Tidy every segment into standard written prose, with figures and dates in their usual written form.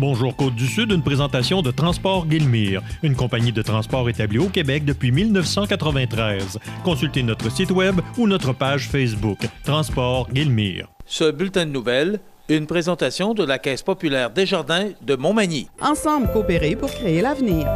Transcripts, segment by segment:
Bonjour Côte-du-Sud, une présentation de Transport Guillemire, une compagnie de transport établie au Québec depuis 1993. Consultez notre site web ou notre page Facebook, Transport Guillemire. Ce bulletin de nouvelles, une présentation de la Caisse populaire Desjardins de Montmagny. Ensemble coopérer pour créer l'avenir.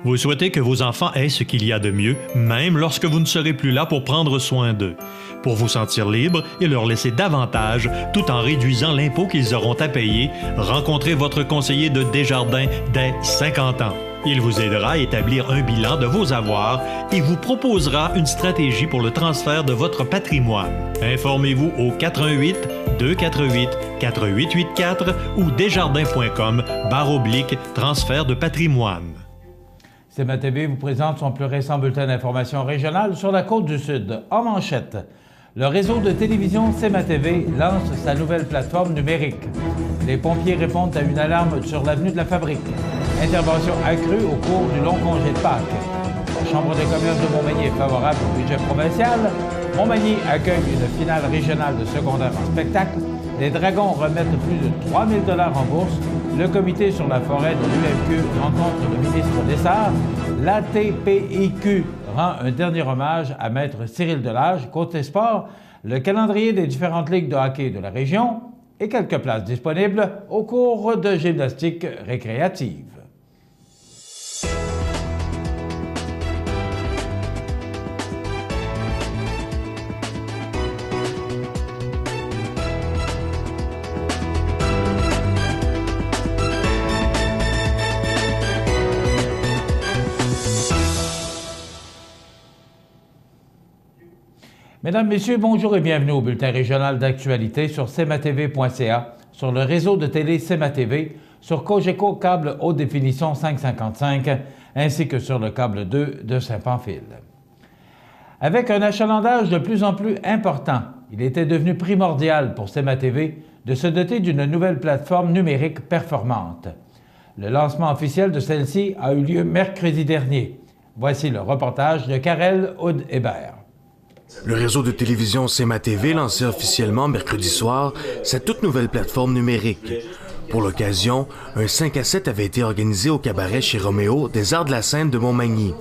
Vous souhaitez que vos enfants aient ce qu'il y a de mieux, même lorsque vous ne serez plus là pour prendre soin d'eux. Pour vous sentir libre et leur laisser davantage, tout en réduisant l'impôt qu'ils auront à payer, rencontrez votre conseiller de Desjardins dès 50 ans. Il vous aidera à établir un bilan de vos avoirs et vous proposera une stratégie pour le transfert de votre patrimoine. Informez-vous au 418-248-4884 ou desjardins.com/transfert de patrimoine. CMA-TV vous présente son plus récent bulletin d'information régionale sur la Côte-du-Sud. En manchette, le réseau de télévision CMA-TV lance sa nouvelle plateforme numérique. Les pompiers répondent à une alarme sur l'avenue de la Fabrique. Intervention accrue au cours du long congé de Pâques. La Chambre de commerce de Montmagny est favorable au budget provincial. Montmagny accueille une finale régionale de secondaire en spectacle. Les Dragons remettent plus de 3 000 $ en bourse. Le comité sur la forêt de l'UMQ rencontre le ministre Lessard. L'ATPIQ rend un dernier hommage à Maître Cyril Delage. Côté sport, le calendrier des différentes ligues de hockey de la région et quelques places disponibles au cours de gymnastique récréative. Mesdames, Messieurs, bonjour et bienvenue au bulletin régional d'actualité sur cmatv.ca, sur le réseau de télé CMA-TV, sur Cogeco câble haute définition 555, ainsi que sur le câble 2 de Saint-Pamphile. Avec un achalandage de plus en plus important, il était devenu primordial pour CMA-TV de se doter d'une nouvelle plateforme numérique performante. Le lancement officiel de celle-ci a eu lieu mercredi dernier. Voici le reportage de Karel Houd-Hébert. Le réseau de télévision CMA-TV lançait officiellement mercredi soir sa toute nouvelle plateforme numérique. Pour l'occasion, un 5 à 7 avait été organisé au cabaret chez Roméo des Arts de la Seine de Montmagny.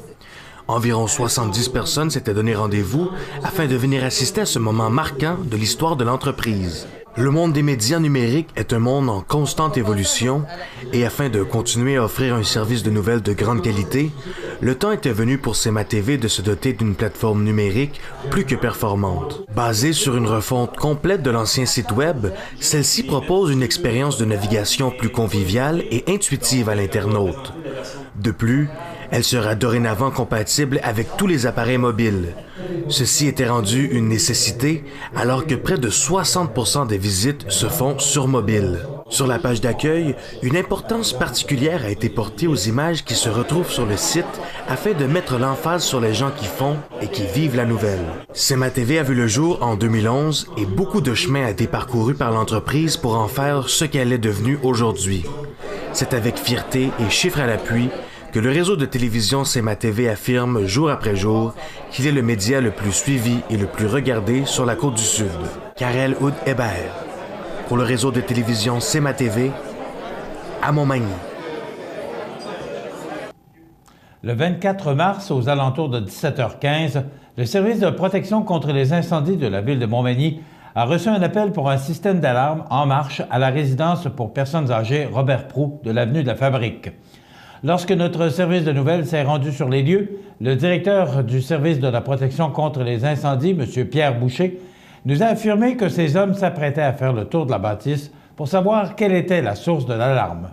Environ 70 personnes s'étaient donné rendez-vous afin de venir assister à ce moment marquant de l'histoire de l'entreprise. Le monde des médias numériques est un monde en constante évolution et afin de continuer à offrir un service de nouvelles de grande qualité, le temps était venu pour CMA-TV de se doter d'une plateforme numérique plus que performante. Basée sur une refonte complète de l'ancien site web, celle-ci propose une expérience de navigation plus conviviale et intuitive à l'internaute. De plus, elle sera dorénavant compatible avec tous les appareils mobiles. Ceci était rendu une nécessité alors que près de 60% des visites se font sur mobile. Sur la page d'accueil, une importance particulière a été portée aux images qui se retrouvent sur le site afin de mettre l'emphase sur les gens qui font et qui vivent la nouvelle. CMA-TV a vu le jour en 2011 et beaucoup de chemin a été parcouru par l'entreprise pour en faire ce qu'elle est devenue aujourd'hui. C'est avec fierté et chiffres à l'appui que le réseau de télévision CMA-TV affirme jour après jour qu'il est le média le plus suivi et le plus regardé sur la Côte-du-Sud. Karel Houd-Hébert, pour le réseau de télévision CMA-TV, à Montmagny. Le 24 mars, aux alentours de 17h15, le service de protection contre les incendies de la ville de Montmagny a reçu un appel pour un système d'alarme en marche à la résidence pour personnes âgées Robert Proulx de l'avenue de la Fabrique. Lorsque notre service de nouvelles s'est rendu sur les lieux, le directeur du service de la protection contre les incendies, M. Pierre Boucher, nous a affirmé que ces hommes s'apprêtaient à faire le tour de la bâtisse pour savoir quelle était la source de l'alarme.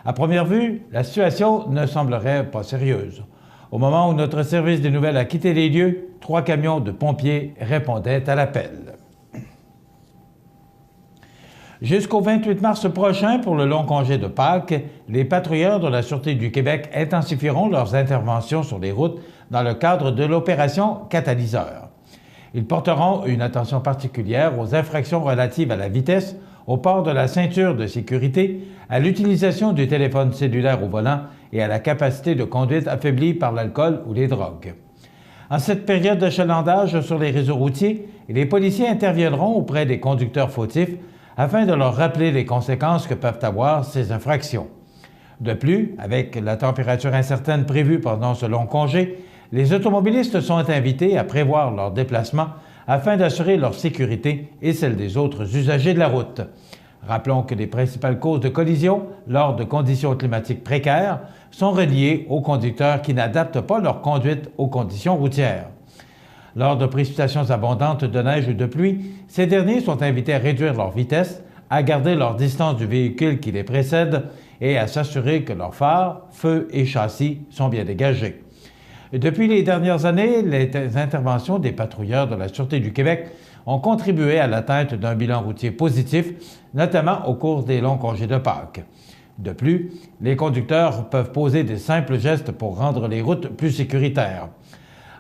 À première vue, la situation ne semblerait pas sérieuse. Au moment où notre service des nouvelles a quitté les lieux, 3 camions de pompiers répondaient à l'appel. Jusqu'au 28 mars prochain, pour le long congé de Pâques, les patrouilleurs de la Sûreté du Québec intensifieront leurs interventions sur les routes dans le cadre de l'opération Catalyseur. Ils porteront une attention particulière aux infractions relatives à la vitesse, au port de la ceinture de sécurité, à l'utilisation du téléphone cellulaire au volant et à la capacité de conduite affaiblie par l'alcool ou les drogues. En cette période d'achalandage sur les réseaux routiers, les policiers interviendront auprès des conducteurs fautifs afin de leur rappeler les conséquences que peuvent avoir ces infractions. De plus, avec la température incertaine prévue pendant ce long congé, les automobilistes sont invités à prévoir leurs déplacements afin d'assurer leur sécurité et celle des autres usagers de la route. Rappelons que les principales causes de collision lors de conditions climatiques précaires sont reliées aux conducteurs qui n'adaptent pas leur conduite aux conditions routières. Lors de précipitations abondantes de neige ou de pluie, ces derniers sont invités à réduire leur vitesse, à garder leur distance du véhicule qui les précède et à s'assurer que leurs phares, feux et châssis sont bien dégagés. Depuis les dernières années, les interventions des patrouilleurs de la Sûreté du Québec ont contribué à l'atteinte d'un bilan routier positif, notamment au cours des longs congés de Pâques. De plus, les conducteurs peuvent poser des simples gestes pour rendre les routes plus sécuritaires.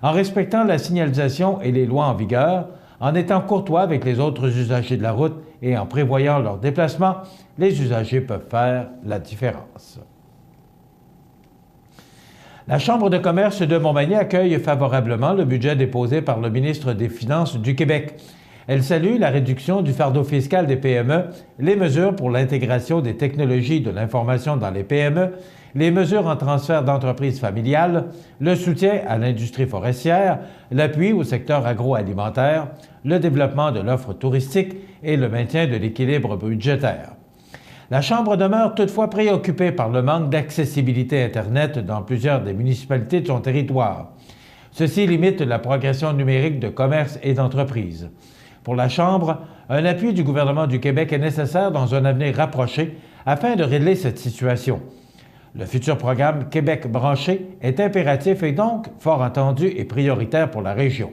En respectant la signalisation et les lois en vigueur, en étant courtois avec les autres usagers de la route et en prévoyant leurs déplacements, les usagers peuvent faire la différence. La Chambre de commerce de Montmagny accueille favorablement le budget déposé par le ministre des Finances du Québec. Elle salue la réduction du fardeau fiscal des PME, les mesures pour l'intégration des technologies de l'information dans les PME, les mesures en transfert d'entreprises familiales, le soutien à l'industrie forestière, l'appui au secteur agroalimentaire, le développement de l'offre touristique et le maintien de l'équilibre budgétaire. La Chambre demeure toutefois préoccupée par le manque d'accessibilité Internet dans plusieurs des municipalités de son territoire. Ceci limite la progression numérique de commerce et d'entreprises. Pour la Chambre, un appui du gouvernement du Québec est nécessaire dans un avenir rapproché afin de régler cette situation. Le futur programme Québec branché est impératif et donc fort attendu et prioritaire pour la région.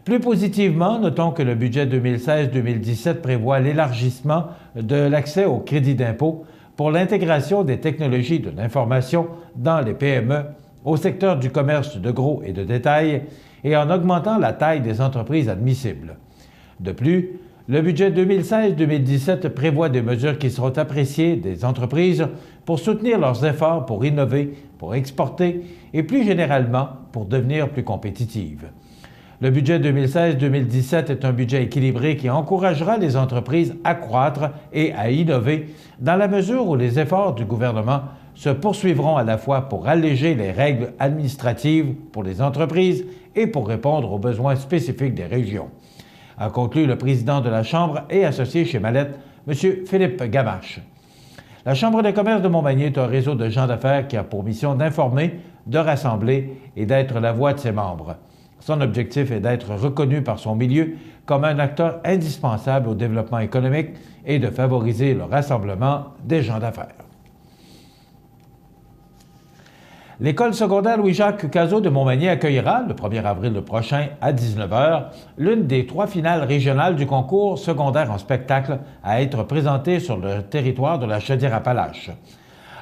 Plus positivement, notons que le budget 2016-2017 prévoit l'élargissement de l'accès au crédit d'impôt pour l'intégration des technologies de l'information dans les PME, au secteur du commerce de gros et de détail et en augmentant la taille des entreprises admissibles. De plus, le budget 2016-2017 prévoit des mesures qui seront appréciées des entreprises pour soutenir leurs efforts pour innover, pour exporter et plus généralement pour devenir plus compétitives. Le budget 2016-2017 est un budget équilibré qui encouragera les entreprises à croître et à innover dans la mesure où les efforts du gouvernement se poursuivront à la fois pour alléger les règles administratives pour les entreprises et pour répondre aux besoins spécifiques des régions, a conclu le président de la Chambre et associé chez Mallette, M. Philippe Gamache. La Chambre de commerce de Montmagny est un réseau de gens d'affaires qui a pour mission d'informer, de rassembler et d'être la voix de ses membres. Son objectif est d'être reconnu par son milieu comme un acteur indispensable au développement économique et de favoriser le rassemblement des gens d'affaires. L'école secondaire Louis-Jacques Cazot de Montmagny accueillera, le 1er avril prochain à 19h, l'une des 3 finales régionales du concours secondaire en spectacle à être présentée sur le territoire de la Chaudière-Appalaches.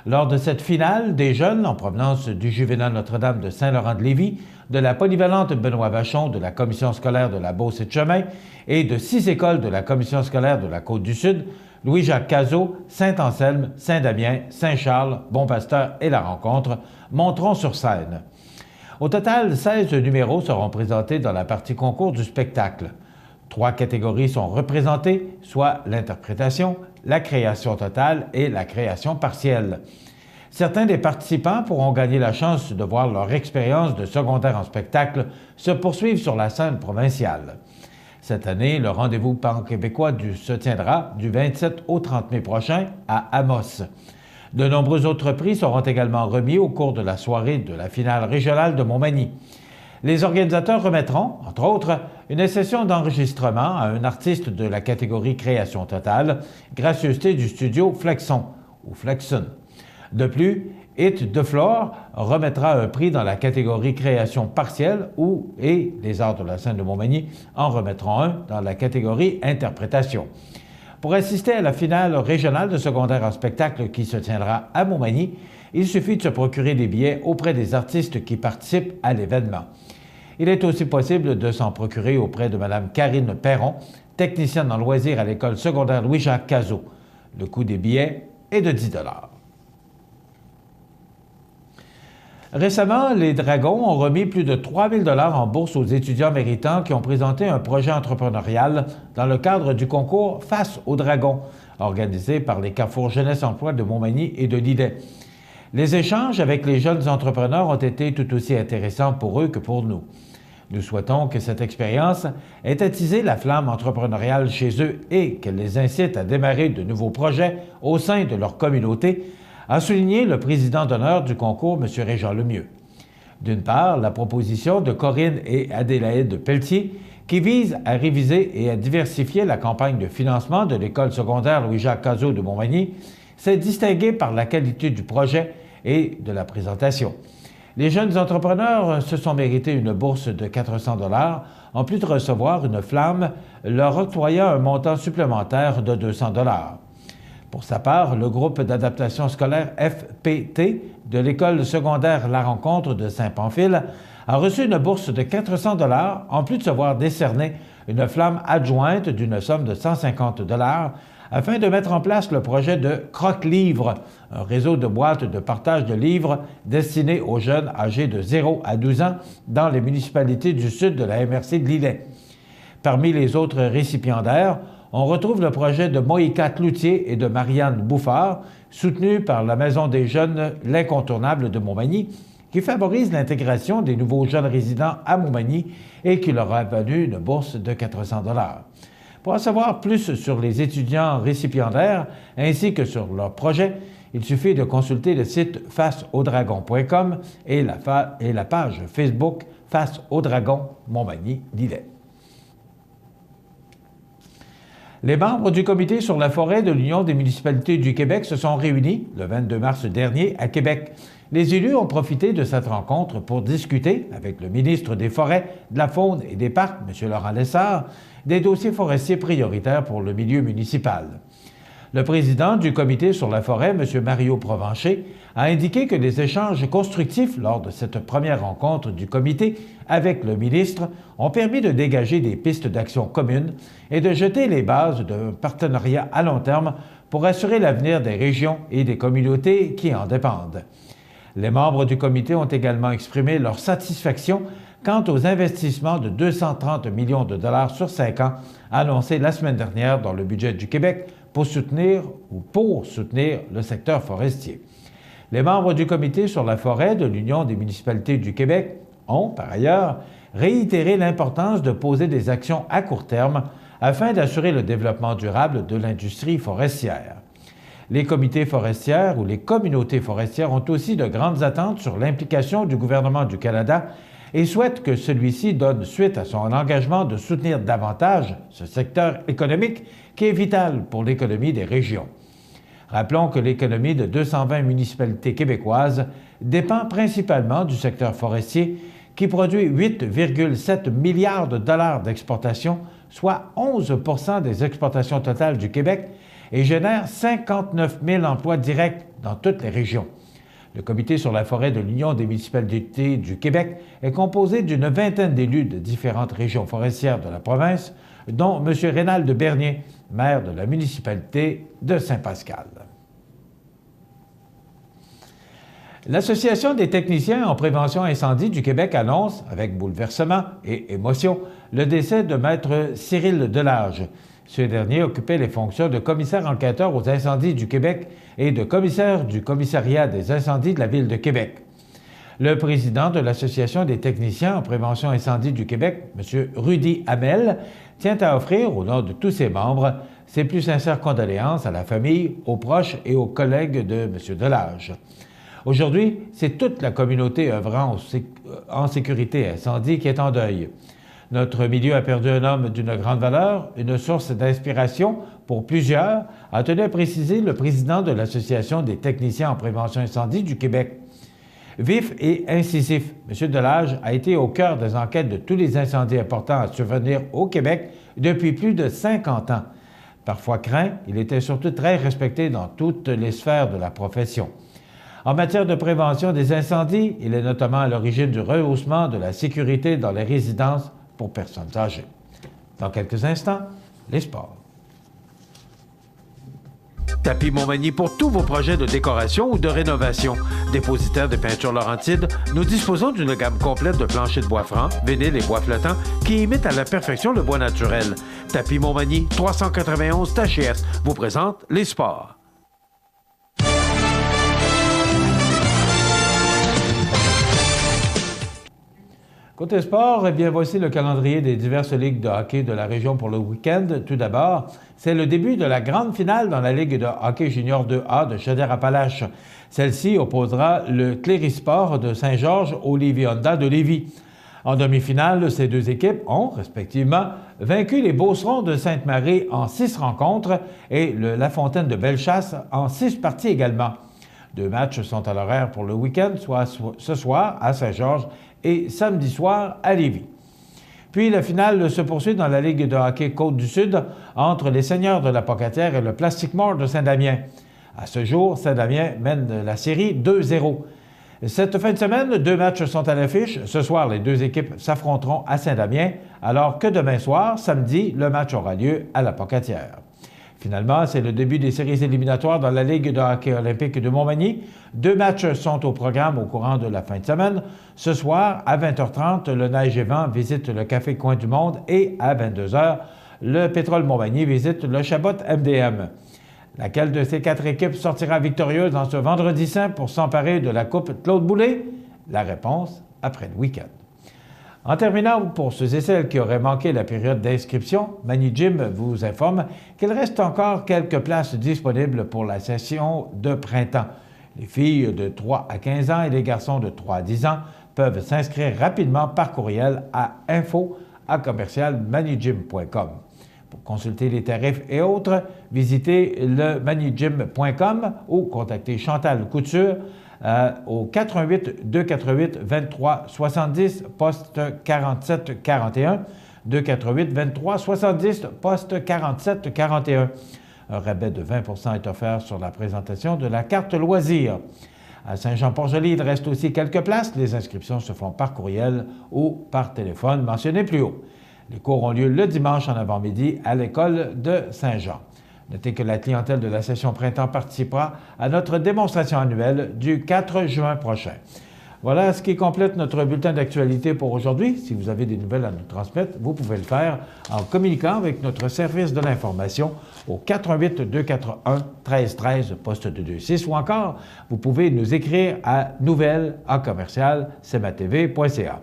Lors de cette finale, des jeunes en provenance du Juvénal Notre-Dame de Saint-Laurent-de-Lévis, de la polyvalente Benoît Vachon de la commission scolaire de la Beauce-et-de-Chemin et de 6 écoles de la commission scolaire de la Côte-du-Sud, Louis-Jacques Cazot, Saint-Anselme, Saint-Damien, Saint-Charles, Bon-Pasteur et La Rencontre monteront sur scène. Au total, 16 numéros seront présentés dans la partie concours du spectacle. 3 catégories sont représentées, soit l'interprétation, la création totale et la création partielle. Certains des participants pourront gagner la chance de voir leur expérience de secondaire en spectacle se poursuivre sur la scène provinciale. Cette année, le rendez-vous pan-québécois se tiendra du 27 au 30 mai prochain à Amos. De nombreux autres prix seront également remis au cours de la soirée de la finale régionale de Montmagny. Les organisateurs remettront, entre autres, une session d'enregistrement à un artiste de la catégorie création totale, gracieuseté du studio Flexon ou Flexon. De plus, Hit de Flore remettra un prix dans la catégorie création partielle et les arts de la scène de Montmagny en remettront un dans la catégorie interprétation. Pour assister à la finale régionale de secondaire en spectacle qui se tiendra à Montmagny, il suffit de se procurer des billets auprès des artistes qui participent à l'événement. Il est aussi possible de s'en procurer auprès de Mme Karine Perron, technicienne en loisirs à l'école secondaire Louis-Jacques Cazot. Le coût des billets est de 10 $. Récemment, les Dragons ont remis plus de 3 000 $ en bourse aux étudiants méritants qui ont présenté un projet entrepreneurial dans le cadre du concours Face aux Dragons, organisé par les Carrefour Jeunesse Emploi de Montmagny et de Lillet. Les échanges avec les jeunes entrepreneurs ont été tout aussi intéressants pour eux que pour nous. Nous souhaitons que cette expérience ait attisé la flamme entrepreneuriale chez eux et qu'elle les incite à démarrer de nouveaux projets au sein de leur communauté, a souligné le président d'honneur du concours, M. Régent Lemieux. D'une part, la proposition de Corinne et Adélaïde Pelletier, qui vise à réviser et à diversifier la campagne de financement de l'école secondaire Louis-Jacques Cazot de Montmagny, s'est distinguée par la qualité du projet et de la présentation. Les jeunes entrepreneurs se sont mérités une bourse de 400 $, en plus de recevoir une flamme leur octroyant un montant supplémentaire de 200 $. Pour sa part, le groupe d'adaptation scolaire FPT de l'école secondaire La Rencontre de Saint-Pamphile a reçu une bourse de 400 $, en plus de se voir décerner une flamme adjointe d'une somme de 150 $, afin de mettre en place le projet de Croque-Livre, un réseau de boîtes de partage de livres destinés aux jeunes âgés de 0 à 12 ans dans les municipalités du sud de la MRC de Lillet. Parmi les autres récipiendaires, on retrouve le projet de Moïka Cloutier et de Marianne Bouffard, soutenu par la Maison des jeunes L'Incontournable de Montmagny, qui favorise l'intégration des nouveaux jeunes résidents à Montmagny et qui leur a valu une bourse de 400 $. Pour en savoir plus sur les étudiants récipiendaires ainsi que sur leur projet, il suffit de consulter le site faceaudragon.com et la page Facebook Face au Dragon Montmagny-Lillet. Les membres du comité sur la forêt de l'Union des municipalités du Québec se sont réunis le 22 mars dernier à Québec. Les élus ont profité de cette rencontre pour discuter avec le ministre des Forêts, de la Faune et des Parcs, M. Laurent Lessard, des dossiers forestiers prioritaires pour le milieu municipal. Le président du comité sur la forêt, M. Mario Provencher, a indiqué que les échanges constructifs lors de cette première rencontre du comité avec le ministre ont permis de dégager des pistes d'action communes et de jeter les bases d'un partenariat à long terme pour assurer l'avenir des régions et des communautés qui en dépendent. Les membres du comité ont également exprimé leur satisfaction quant aux investissements de 230 millions de dollars sur 5 ans annoncés la semaine dernière dans le budget du Québec pour soutenir le secteur forestier. Les membres du comité sur la forêt de l'Union des municipalités du Québec ont, par ailleurs, réitéré l'importance de poser des actions à court terme afin d'assurer le développement durable de l'industrie forestière. Les comités forestiers ou les communautés forestières ont aussi de grandes attentes sur l'implication du gouvernement du Canada et souhaitent que celui-ci donne suite à son engagement de soutenir davantage ce secteur économique qui est vital pour l'économie des régions. Rappelons que l'économie de 220 municipalités québécoises dépend principalement du secteur forestier qui produit 8,7 milliards de dollars d'exportation, soit 11 % des exportations totales du Québec, et génère 59 000 emplois directs dans toutes les régions. Le comité sur la forêt de l'Union des municipalités du Québec est composé d'une vingtaine d'élus de différentes régions forestières de la province, dont M. Rénal de Bernier, maire de la municipalité de Saint-Pascal. L'Association des techniciens en prévention incendie du Québec annonce, avec bouleversement et émotion, le décès de maître Cyril Delage. Ce dernier occupait les fonctions de commissaire enquêteur aux incendies du Québec et de commissaire du commissariat des incendies de la Ville de Québec. Le président de l'Association des techniciens en prévention incendie du Québec, M. Rudy Hamel, tient à offrir, au nom de tous ses membres, ses plus sincères condoléances à la famille, aux proches et aux collègues de M. Delage. Aujourd'hui, c'est toute la communauté œuvrant en sécurité incendie qui est en deuil. Notre milieu a perdu un homme d'une grande valeur, une source d'inspiration pour plusieurs, a tenu à préciser le président de l'Association des techniciens en prévention incendie du Québec. Vif et incisif, M. Delage a été au cœur des enquêtes de tous les incendies importants à survenir au Québec depuis plus de 50 ans. Parfois craint, il était surtout très respecté dans toutes les sphères de la profession. En matière de prévention des incendies, il est notamment à l'origine du rehaussement de la sécurité dans les résidences pour personnes âgées. Dans quelques instants, les sports. Tapis Montmagny pour tous vos projets de décoration ou de rénovation. Dépositaire de peintures Laurentides, nous disposons d'une gamme complète de planchers de bois franc, vinyle et bois flottant qui imitent à la perfection le bois naturel. Tapis Montmagny, 391 Tachias, vous présente les sports. Côté sport, eh bien, voici le calendrier des diverses ligues de hockey de la région pour le week-end. Tout d'abord, c'est le début de la grande finale dans la Ligue de hockey junior 2A de Chaudière-Appalaches. Celle-ci opposera le Clérisport de Saint-Georges au Lévis Honda de Lévis. En demi-finale, ces deux équipes ont, respectivement, vaincu les Beaucerons de Sainte-Marie en 6 rencontres et le La Fontaine de Bellechasse en 6 parties également. 2 matchs sont à l'horaire pour le week-end, soit ce soir à Saint-Georges et samedi soir à Lévis. Puis la finale se poursuit dans la Ligue de hockey Côte-du-Sud entre les Seigneurs de la Pocatière et le Plastic Mort de Saint-Damien. À ce jour, Saint-Damien mène la série 2-0. Cette fin de semaine, 2 matchs sont à l'affiche. Ce soir, les 2 équipes s'affronteront à Saint-Damien, alors que demain soir, samedi, le match aura lieu à la Pocatière. Finalement, c'est le début des séries éliminatoires dans la Ligue de hockey olympique de Montmagny. 2 matchs sont au programme au courant de la fin de semaine. Ce soir, à 20h30, le Neige et Vent visite le Café Coin du Monde et à 22h, le Pétrole Montmagny visite le Chabot MDM. Laquelle de ces 4 équipes sortira victorieuse dans ce vendredi saint pour s'emparer de la Coupe Claude Boulay? La réponse après le week-end. En terminant, pour ceux et celles qui auraient manqué la période d'inscription, Magny Gym vous informe qu'il reste encore quelques places disponibles pour la session de printemps. Les filles de 3 à 15 ans et les garçons de 3 à 10 ans peuvent s'inscrire rapidement par courriel à info@commercialmanygym.com. Pour consulter les tarifs et autres, visitez le manygym.com ou contactez Chantal Couture au 88 248 23 70 poste 47 41 248 23 70 poste 47 41. Un rabais de 20 % est offert sur la présentation de la carte loisir. À Saint-Jean-Port-Joli, il reste aussi quelques places. Les inscriptions se font par courriel ou par téléphone mentionné plus haut. Les cours ont lieu le dimanche en avant-midi à l'école de Saint-Jean. Notez que la clientèle de la session printemps participera à notre démonstration annuelle du 4 juin prochain. Voilà ce qui complète notre bulletin d'actualité pour aujourd'hui. Si vous avez des nouvelles à nous transmettre, vous pouvez le faire en communiquant avec notre service de l'information au 88 241 13 13 poste 226 ou encore vous pouvez nous écrire à nouvelles@commercial-cmatv.ca.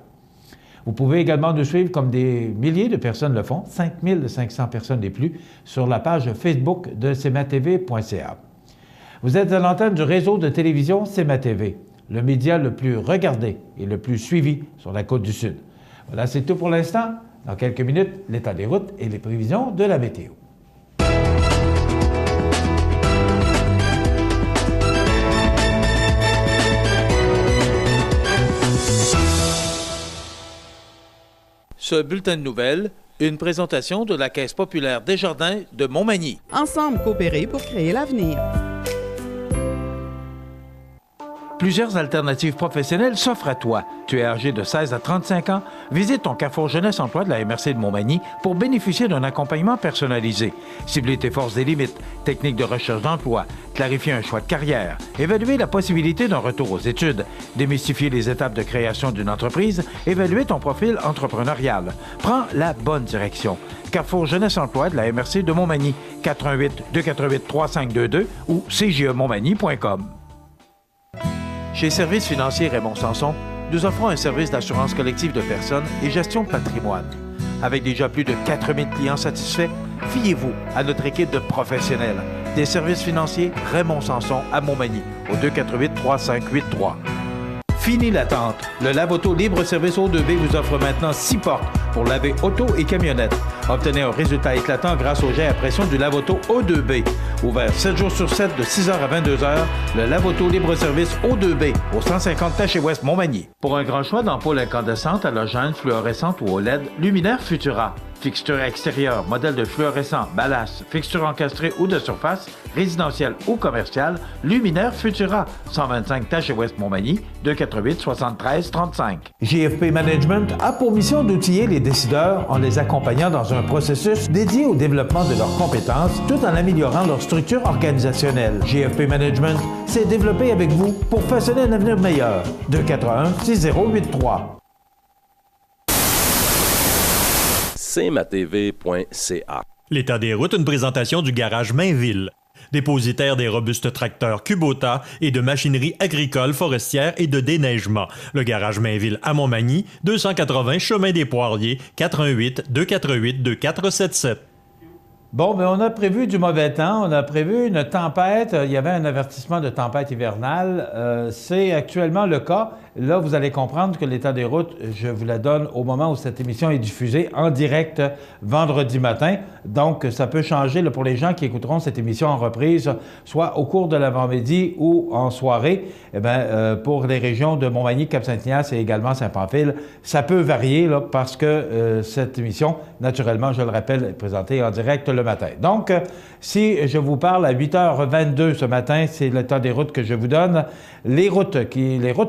Vous pouvez également nous suivre comme des milliers de personnes le font, 5500 personnes et plus, sur la page Facebook de cmatv.ca. Vous êtes à l'antenne du réseau de télévision CMA-TV, le média le plus regardé et le plus suivi sur la Côte-du-Sud. Voilà, c'est tout pour l'instant. Dans quelques minutes, l'état des routes et les prévisions de la météo. Ce bulletin de nouvelles, une présentation de la Caisse populaire Desjardins de Montmagny. Ensemble coopérer pour créer l'avenir. Plusieurs alternatives professionnelles s'offrent à toi. Tu es âgé de 16 à 35 ans? Visite ton Carrefour Jeunesse Emploi de la MRC de Montmagny pour bénéficier d'un accompagnement personnalisé. Cibler tes forces et limites, techniques de recherche d'emploi, clarifier un choix de carrière, évaluer la possibilité d'un retour aux études, démystifier les étapes de création d'une entreprise, évaluer ton profil entrepreneurial. Prends la bonne direction. Carrefour Jeunesse Emploi de la MRC de Montmagny, 418 248 3522 ou cjemontmagny.com. Chez Services financiers Raymond Sanson, nous offrons un service d'assurance collective de personnes et gestion de patrimoine. Avec déjà plus de 4000 clients satisfaits, fiez-vous à notre équipe de professionnels. Des services financiers Raymond Sanson à Montmagny, au 248-3583. Fini l'attente. Le lave-auto libre-service O2B vous offre maintenant 6 portes pour laver auto et camionnette. Obtenez un résultat éclatant grâce au jet à pression du lave-auto O2B. Ouvert 7 jours sur 7 de 6h à 22h, le lave-auto libre-service O2B au 150 Taché-Ouest Montmagny. Pour un grand choix d'ampoules incandescentes, halogènes, fluorescentes ou OLED, Luminaire Futura. Fixture extérieure, modèle de fluorescent, ballast, fixture encastrée ou de surface, résidentielle ou commerciale, Luminaire Futura, 125 Taché-Ouest Montmagny, 248 73 35. JFP Management a pour mission d'outiller les décideurs en les accompagnant dans un processus dédié au développement de leurs compétences tout en améliorant leur structure organisationnelle. GFP Management s'est développé avec vous pour façonner un avenir meilleur. 281-6083. cmatv.ca. L'état des routes, une présentation du garage Mainville. Dépositaire des robustes tracteurs Kubota et de machinerie agricole, forestière et de déneigement. Le garage Mainville à Montmagny, 280 chemin des Poiriers, 418-248-2477. Bon, mais on a prévu du mauvais temps, on a prévu une tempête, il y avait un avertissement de tempête hivernale, c'est actuellement le cas. Là, vous allez comprendre que l'état des routes, je vous la donne au moment où cette émission est diffusée en direct vendredi matin. Donc, ça peut changer là, pour les gens qui écouteront cette émission en reprise, soit au cours de l'avant-midi ou en soirée. Eh bien, pour les régions de Montmagny, Cap-Saint-Ignace et également Saint-Pamphile, ça peut varier là, parce que cette émission, naturellement, je le rappelle, est présentée en direct le matin. Donc, si je vous parle à 8h22 ce matin, c'est l'état des routes que je vous donne. Les routes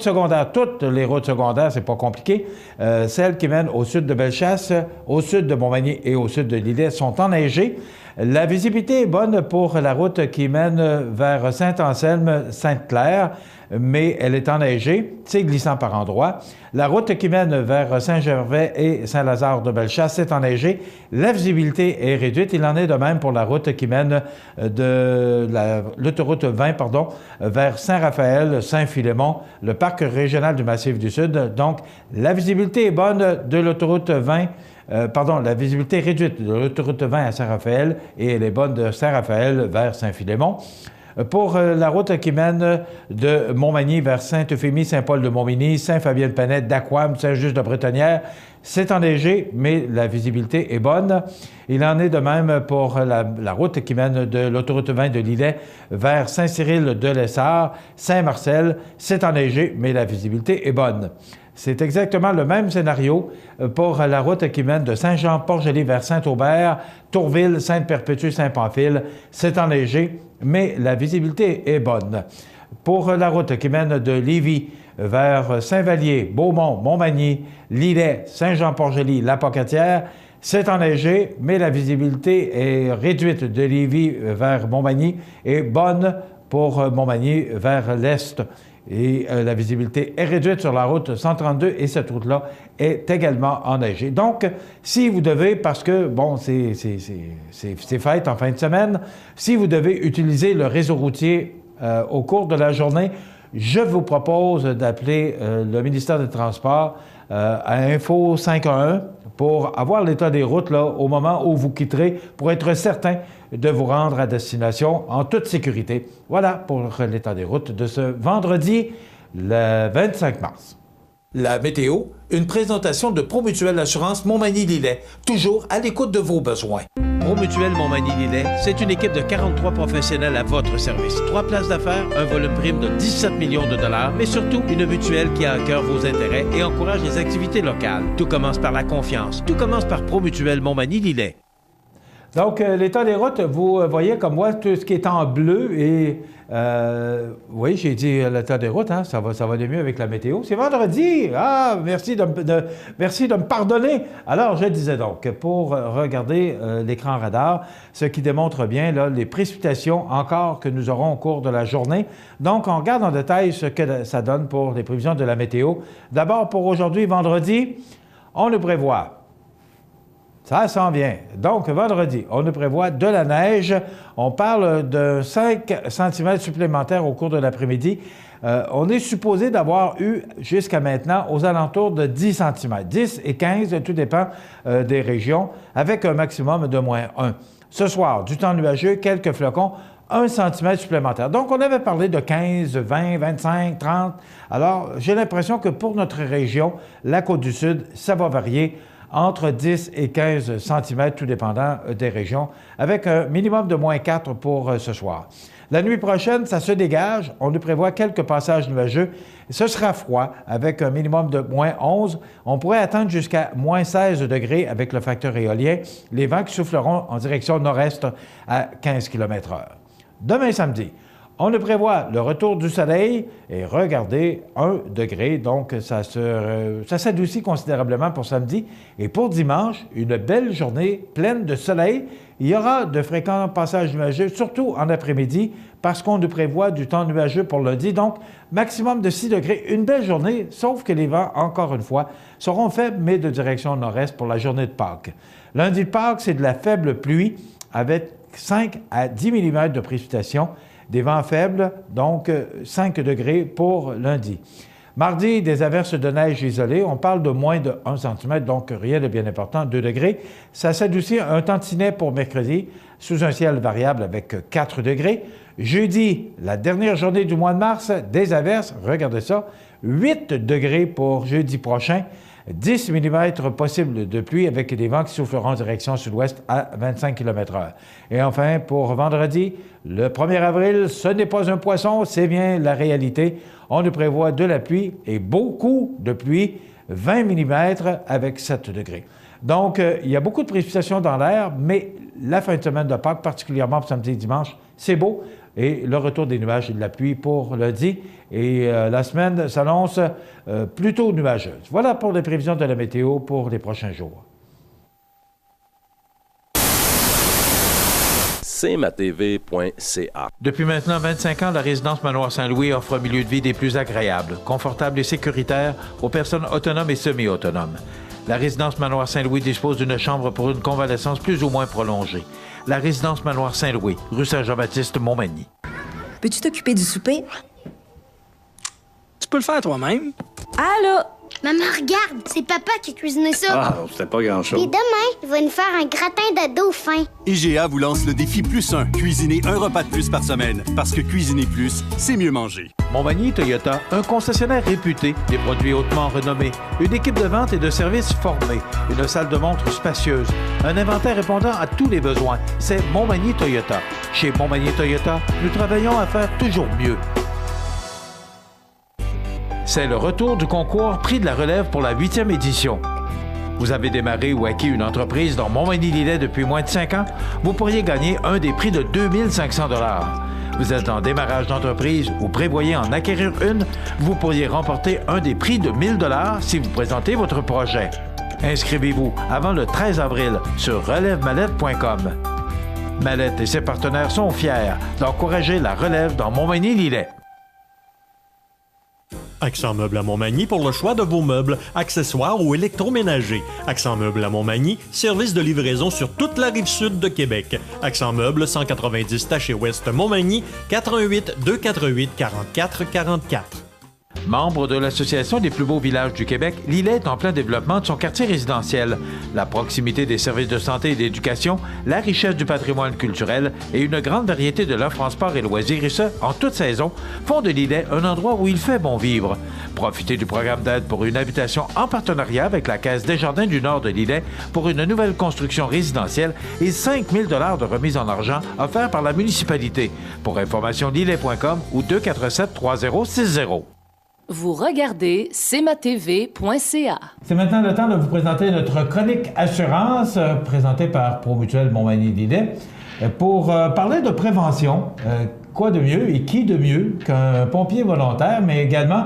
secondaires, toutes les routes secondaires, c'est pas compliqué. Celles qui mènent au sud de Bellechasse, au sud de Montmagny et au sud de Lillet sont enneigées. La visibilité est bonne pour la route qui mène vers Saint-Anselme, Sainte-Claire, mais elle est enneigée, c'est glissant par endroits. La route qui mène vers Saint-Gervais et Saint-Lazare de Bellechasse est enneigée. La visibilité est réduite. Il en est de même pour la route qui mène de l'autoroute 20, vers Saint-Raphaël, Saint-Philémon, le parc régional du Massif du Sud. Donc, la visibilité est bonne de l'autoroute 20. La visibilité est réduite de l'autoroute 20 à Saint-Raphaël et elle est bonne de Saint-Raphaël vers Saint-Philémon. Pour la route qui mène de Montmagny vers Sainte-Euphémie, Saint-Paul-de-Montmagny, Saint-Fabien-de-Panette, Daquam, Saint-Just-de-Bretonnière, c'est enneigé, mais la visibilité est bonne. Il en est de même pour la route qui mène de l'autoroute 20 de Lillet vers Saint-Cyril-de-Lessard, Saint-Marcel, c'est enneigé, mais la visibilité est bonne. C'est exactement le même scénario pour la route qui mène de Saint-Jean-Port-Joli vers Saint-Aubert, Tourville, Sainte-Perpétue, Saint-Pamphile. C'est enneigé, mais la visibilité est bonne. Pour la route qui mène de Lévis vers Saint-Vallier, Beaumont, Montmagny, Lillet, Saint-Jean-Port-Joli, La Pocatière, c'est enneigé, mais la visibilité est réduite de Lévis vers Montmagny et bonne pour Montmagny vers l'est. Et la visibilité est réduite sur la route 132 et cette route-là est également enneigée. Donc, si vous devez, parce que, bon, c'est fête en fin de semaine, si vous devez utiliser le réseau routier au cours de la journée, je vous propose d'appeler le ministère des Transports à Info 511 pour avoir l'état des routes là, au moment où vous quitterez, pour être certain de vous rendre à destination en toute sécurité. Voilà pour l'état des routes de ce vendredi, le 25 mars. La météo, une présentation de Promutuelle Assurance Montmagny-Lillet, toujours à l'écoute de vos besoins. Promutuelle Montmagny-Lillet, c'est une équipe de 43 professionnels à votre service. 3 places d'affaires, un volume prime de 17 millions de dollars, mais surtout une mutuelle qui a à cœur vos intérêts et encourage les activités locales. Tout commence par la confiance. Tout commence par Promutuelle Montmagny-Lillet. Donc, l'état des routes, vous voyez comme moi, tout ce qui est en bleu et... oui, j'ai dit l'état des routes, hein, ça va de mieux avec la météo. C'est vendredi! Ah, merci de me pardonner! Alors, je disais donc, pour regarder l'écran radar, ce qui démontre bien là, les précipitations encore que nous aurons au cours de la journée. Donc, on regarde en détail ce que ça donne pour les prévisions de la météo. D'abord, pour aujourd'hui, vendredi, on nous prévoit... Ça s'en vient. Donc, vendredi, on nous prévoit de la neige. On parle de 5 cm supplémentaires au cours de l'après-midi. On est supposé d'avoir eu, jusqu'à maintenant, aux alentours de 10 cm. 10 et 15, tout dépend des régions, avec un maximum de moins 1. Ce soir, du temps nuageux, quelques flocons, 1 cm supplémentaire. Donc, on avait parlé de 15, 20, 25, 30. Alors, j'ai l'impression que pour notre région, la Côte-du-Sud, ça va varier entre 10 et 15 cm, tout dépendant des régions, avec un minimum de moins 4 pour ce soir. La nuit prochaine, ça se dégage. On nous prévoit quelques passages nuageux. Ce sera froid, avec un minimum de moins 11. On pourrait atteindre jusqu'à moins 16 degrés avec le facteur éolien. Les vents qui souffleront en direction nord-est à 15 km/h. Demain samedi, On nous prévoit le retour du soleil et regardez, 1 degré, donc ça s'adoucit considérablement pour samedi. Et pour dimanche, une belle journée pleine de soleil. Il y aura de fréquents passages nuageux, surtout en après-midi, parce qu'on nous prévoit du temps nuageux pour lundi. Donc, maximum de 6 degrés. Une belle journée, sauf que les vents, encore une fois, seront faibles, mais de direction nord-est pour la journée de Pâques. Lundi de Pâques, c'est de la faible pluie avec 5 à 10 mm de précipitations. Des vents faibles, donc 5 degrés pour lundi. Mardi, des averses de neige isolées. On parle de moins de 1 cm, donc rien de bien important, 2 degrés. Ça s'adoucit un tantinet pour mercredi, sous un ciel variable avec 4 degrés. Jeudi, la dernière journée du mois de mars, des averses, regardez ça, 8 degrés pour jeudi prochain. 10 mm possible de pluie avec des vents qui souffleront en direction sud-ouest à 25 km/h. Et enfin, pour vendredi, le 1er avril, ce n'est pas un poisson, c'est bien la réalité. On nous prévoit de la pluie et beaucoup de pluie, 20 mm avec 7 degrés. Donc, il y a beaucoup de précipitations dans l'air, mais la fin de semaine de Pâques, particulièrement pour samedi et dimanche, c'est beau. Et le retour des nuages et de la pluie pour lundi. Et la semaine s'annonce plutôt nuageuse. Voilà pour les prévisions de la météo pour les prochains jours. cmatv.ca. Depuis maintenant 25 ans, la résidence Manoir Saint-Louis offre un milieu de vie des plus agréables, confortable et sécuritaire aux personnes autonomes et semi-autonomes. La résidence Manoir Saint-Louis dispose d'une chambre pour une convalescence plus ou moins prolongée. La résidence Manoir Saint-Louis, rue Saint-Jean-Baptiste, Montmagny. Peux-tu t'occuper du souper? Tu peux le faire toi-même. Allô? Maman, regarde, c'est papa qui a cuisiné ça. Ah, c'était pas grand-chose. Et demain, il va nous faire un gratin de dauphin. IGA vous lance le défi +1. Cuisiner un repas de plus par semaine. Parce que cuisiner plus, c'est mieux manger. Montmagny Toyota, un concessionnaire réputé, des produits hautement renommés, une équipe de vente et de services formée, une salle de montre spacieuse, un inventaire répondant à tous les besoins. C'est Montmagny Toyota. Chez Montmagny Toyota, nous travaillons à faire toujours mieux. C'est le retour du concours Prix de la relève pour la 8e édition. Vous avez démarré ou acquis une entreprise dans Montmagny-Lillet depuis moins de 5 ans? Vous pourriez gagner un des prix de 2500 $. Vous êtes en démarrage d'entreprise ou prévoyez en acquérir une? Vous pourriez remporter un des prix de 1000 $ si vous présentez votre projet. Inscrivez-vous avant le 13 avril sur relèvemallette.com. Mallette et ses partenaires sont fiers d'encourager la relève dans Montmagny-Lillet. Accent Meubles à Montmagny pour le choix de vos meubles, accessoires ou électroménagers. Accent Meubles à Montmagny, service de livraison sur toute la rive sud de Québec. Accent Meubles, 190 Taché-Ouest Montmagny, 88 248 44 44. Membre de l'Association des plus beaux villages du Québec, Lillet est en plein développement de son quartier résidentiel. La proximité des services de santé et d'éducation, la richesse du patrimoine culturel et une grande variété de l'offre en sport et loisirs, et ce, en toute saison, font de Lillet un endroit où il fait bon vivre. Profitez du programme d'aide pour une habitation en partenariat avec la Caisse Desjardins du Nord de Lillet pour une nouvelle construction résidentielle et 5 000 $ de remise en argent offerts par la municipalité. Pour information, lillet.com ou 247-3060. Vous regardez cmatv.ca. C'est maintenant le temps de vous présenter notre chronique assurance présentée par Promutuelle Montmagny-Lillet pour parler de prévention. Quoi de mieux et qui de mieux qu'un pompier volontaire, mais également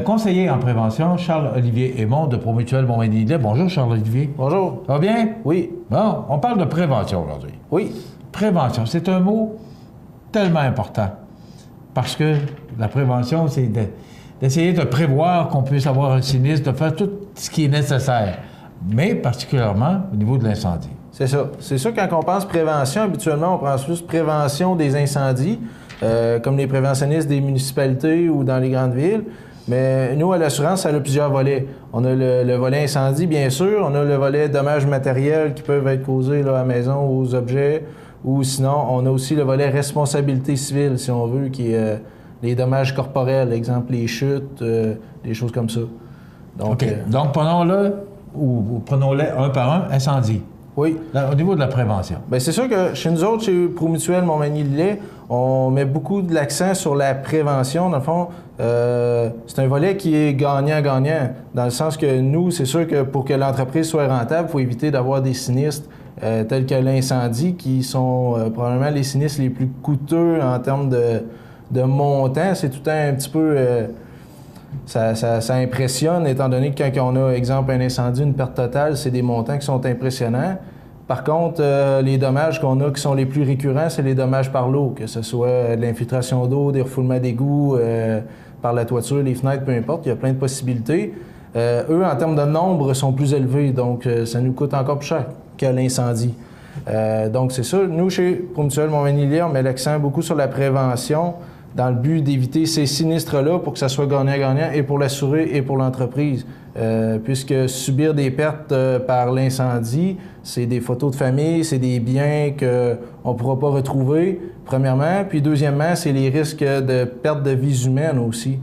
conseiller en prévention, Charles-Olivier Aymon de Promutuelle Montmagny-Lillet. Bonjour Charles-Olivier. Bonjour. Ça va bien? Oui. Bon, on parle de prévention aujourd'hui. Oui. Prévention, c'est un mot tellement important parce que la prévention, c'est d'essayer de prévoir qu'on puisse avoir un sinistre, de faire tout ce qui est nécessaire, mais particulièrement au niveau de l'incendie. C'est ça. C'est sûr, quand on pense prévention, habituellement, on pense plus prévention des incendies, comme les préventionnistes des municipalités ou dans les grandes villes. Mais nous, à l'assurance, ça a plusieurs volets. On a le volet incendie, bien sûr. On a le volet dommages matériels qui peuvent être causés là, à la maison, aux objets. Ou sinon, on a aussi le volet responsabilité civile, si on veut, qui est les dommages corporels, exemple les chutes, des choses comme ça. Donc, OK. Donc, prenons-les un par un, incendie. Oui. Là, au niveau de la prévention. Bien, c'est sûr que chez nous autres, chez Promutuelle Montmagny-Lillet, on met beaucoup de l'accent sur la prévention. Dans le fond, c'est un volet qui est gagnant-gagnant, dans le sens que nous, c'est sûr que pour que l'entreprise soit rentable, il faut éviter d'avoir des sinistres tels que l'incendie, qui sont probablement les sinistres les plus coûteux en termes de montant. C'est tout le temps un petit peu... Ça impressionne, étant donné que quand on a, exemple, un incendie, une perte totale, c'est des montants qui sont impressionnants. Par contre, les dommages qu'on a qui sont les plus récurrents, c'est les dommages par l'eau, que ce soit de l'infiltration d'eau, des refoulements d'égouts, par la toiture, les fenêtres, peu importe, il y a plein de possibilités. Eux, en termes de nombre, sont plus élevés, donc ça nous coûte encore plus cher que l'incendie. Donc c'est ça. Nous, chez Promutuelle Montmagny-Lyon, on met l'accent beaucoup sur la prévention dans le but d'éviter ces sinistres-là pour que ça soit gagnant-gagnant et pour l'assuré et pour l'entreprise. Puisque subir des pertes par l'incendie, c'est des photos de famille, c'est des biens qu'on ne pourra pas retrouver, premièrement. Puis deuxièmement, c'est les risques de perte de vies humaines aussi.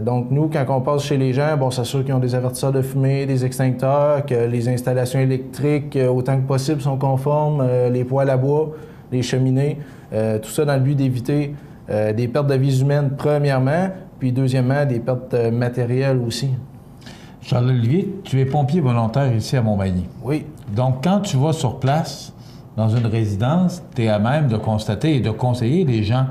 Donc nous, quand on passe chez les gens, bon, s'assure qu'ils ont des avertisseurs de fumée, des extincteurs, que les installations électriques, autant que possible, sont conformes, les poêles à bois, les cheminées, tout ça dans le but d'éviter des pertes de vies humaines, premièrement, puis deuxièmement, des pertes matérielles aussi. Charles-Olivier, tu es pompier volontaire ici à Montmagny. Oui. Donc, quand tu vas sur place, dans une résidence, tu es à même de constater et de conseiller les gens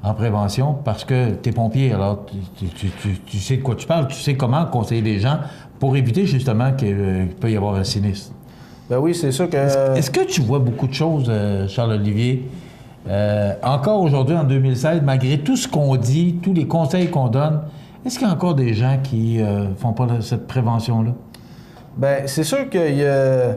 en prévention parce que tu es pompier, alors tu sais de quoi tu parles, tu sais comment conseiller les gens pour éviter justement qu'il peut y avoir un sinistre. Ben oui, c'est sûr que... Est-ce que tu vois beaucoup de choses, Charles-Olivier, encore aujourd'hui, en 2016, malgré tout ce qu'on dit, tous les conseils qu'on donne, est-ce qu'il y a encore des gens qui font pas cette prévention-là? Bien, c'est sûr qu'il y a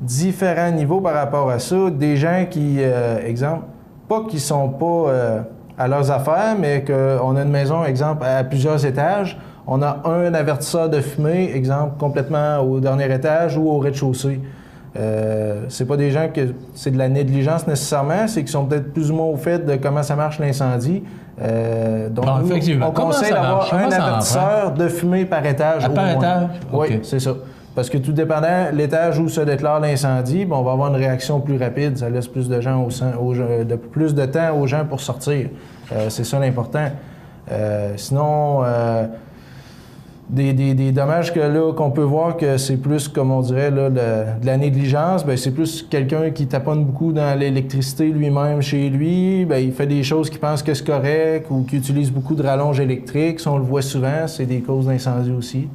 différents niveaux par rapport à ça. Des gens qui, exemple, pas qui sont pas à leurs affaires, mais qu'on a une maison, exemple, à plusieurs étages. On a un avertisseur de fumée, exemple, complètement au dernier étage ou au rez-de-chaussée. C'est pas des gens que c'est de la négligence nécessairement, c'est qu'ils sont peut-être plus ou moins au fait de comment ça marche l'incendie. Donc, non, nous, on conseille d'avoir un avertisseur de fumée par étage. Par étage? Oui, okay. C'est ça. Parce que tout dépendant l'étage où se déclare l'incendie, on va avoir une réaction plus rapide. Ça laisse plus de gens plus de temps aux gens pour sortir. C'est ça l'important. Sinon, des dommages qu'on peut voir que c'est plus, comme on dirait, là, de la négligence, bien, c'est plus quelqu'un qui taponne beaucoup dans l'électricité lui-même chez lui. Bien, il fait des choses qu'il pense que c'est correct ou qui utilise beaucoup de rallonges électriques. Si on le voit souvent, c'est des causes d'incendie aussi.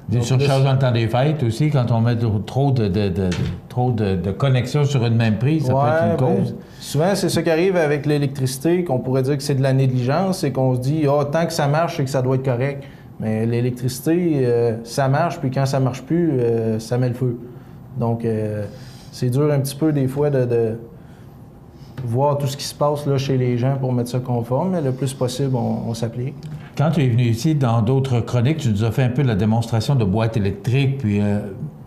Des surcharges dans le temps des fêtes aussi, quand on met trop de connexions sur une même prise, ça peut être une cause. Souvent, c'est ça qui arrive avec l'électricité, qu'on pourrait dire que c'est de la négligence, c'est qu'on se dit « tant que ça marche, c'est que ça doit être correct ». Mais l'électricité, ça marche, puis quand ça marche plus, ça met le feu. Donc, c'est dur un petit peu des fois de voir tout ce qui se passe là, chez les gens pour mettre ça conforme, mais le plus possible, on s'applique. Quand tu es venu ici, dans d'autres chroniques, tu nous as fait un peu de la démonstration de boîtes électriques, puis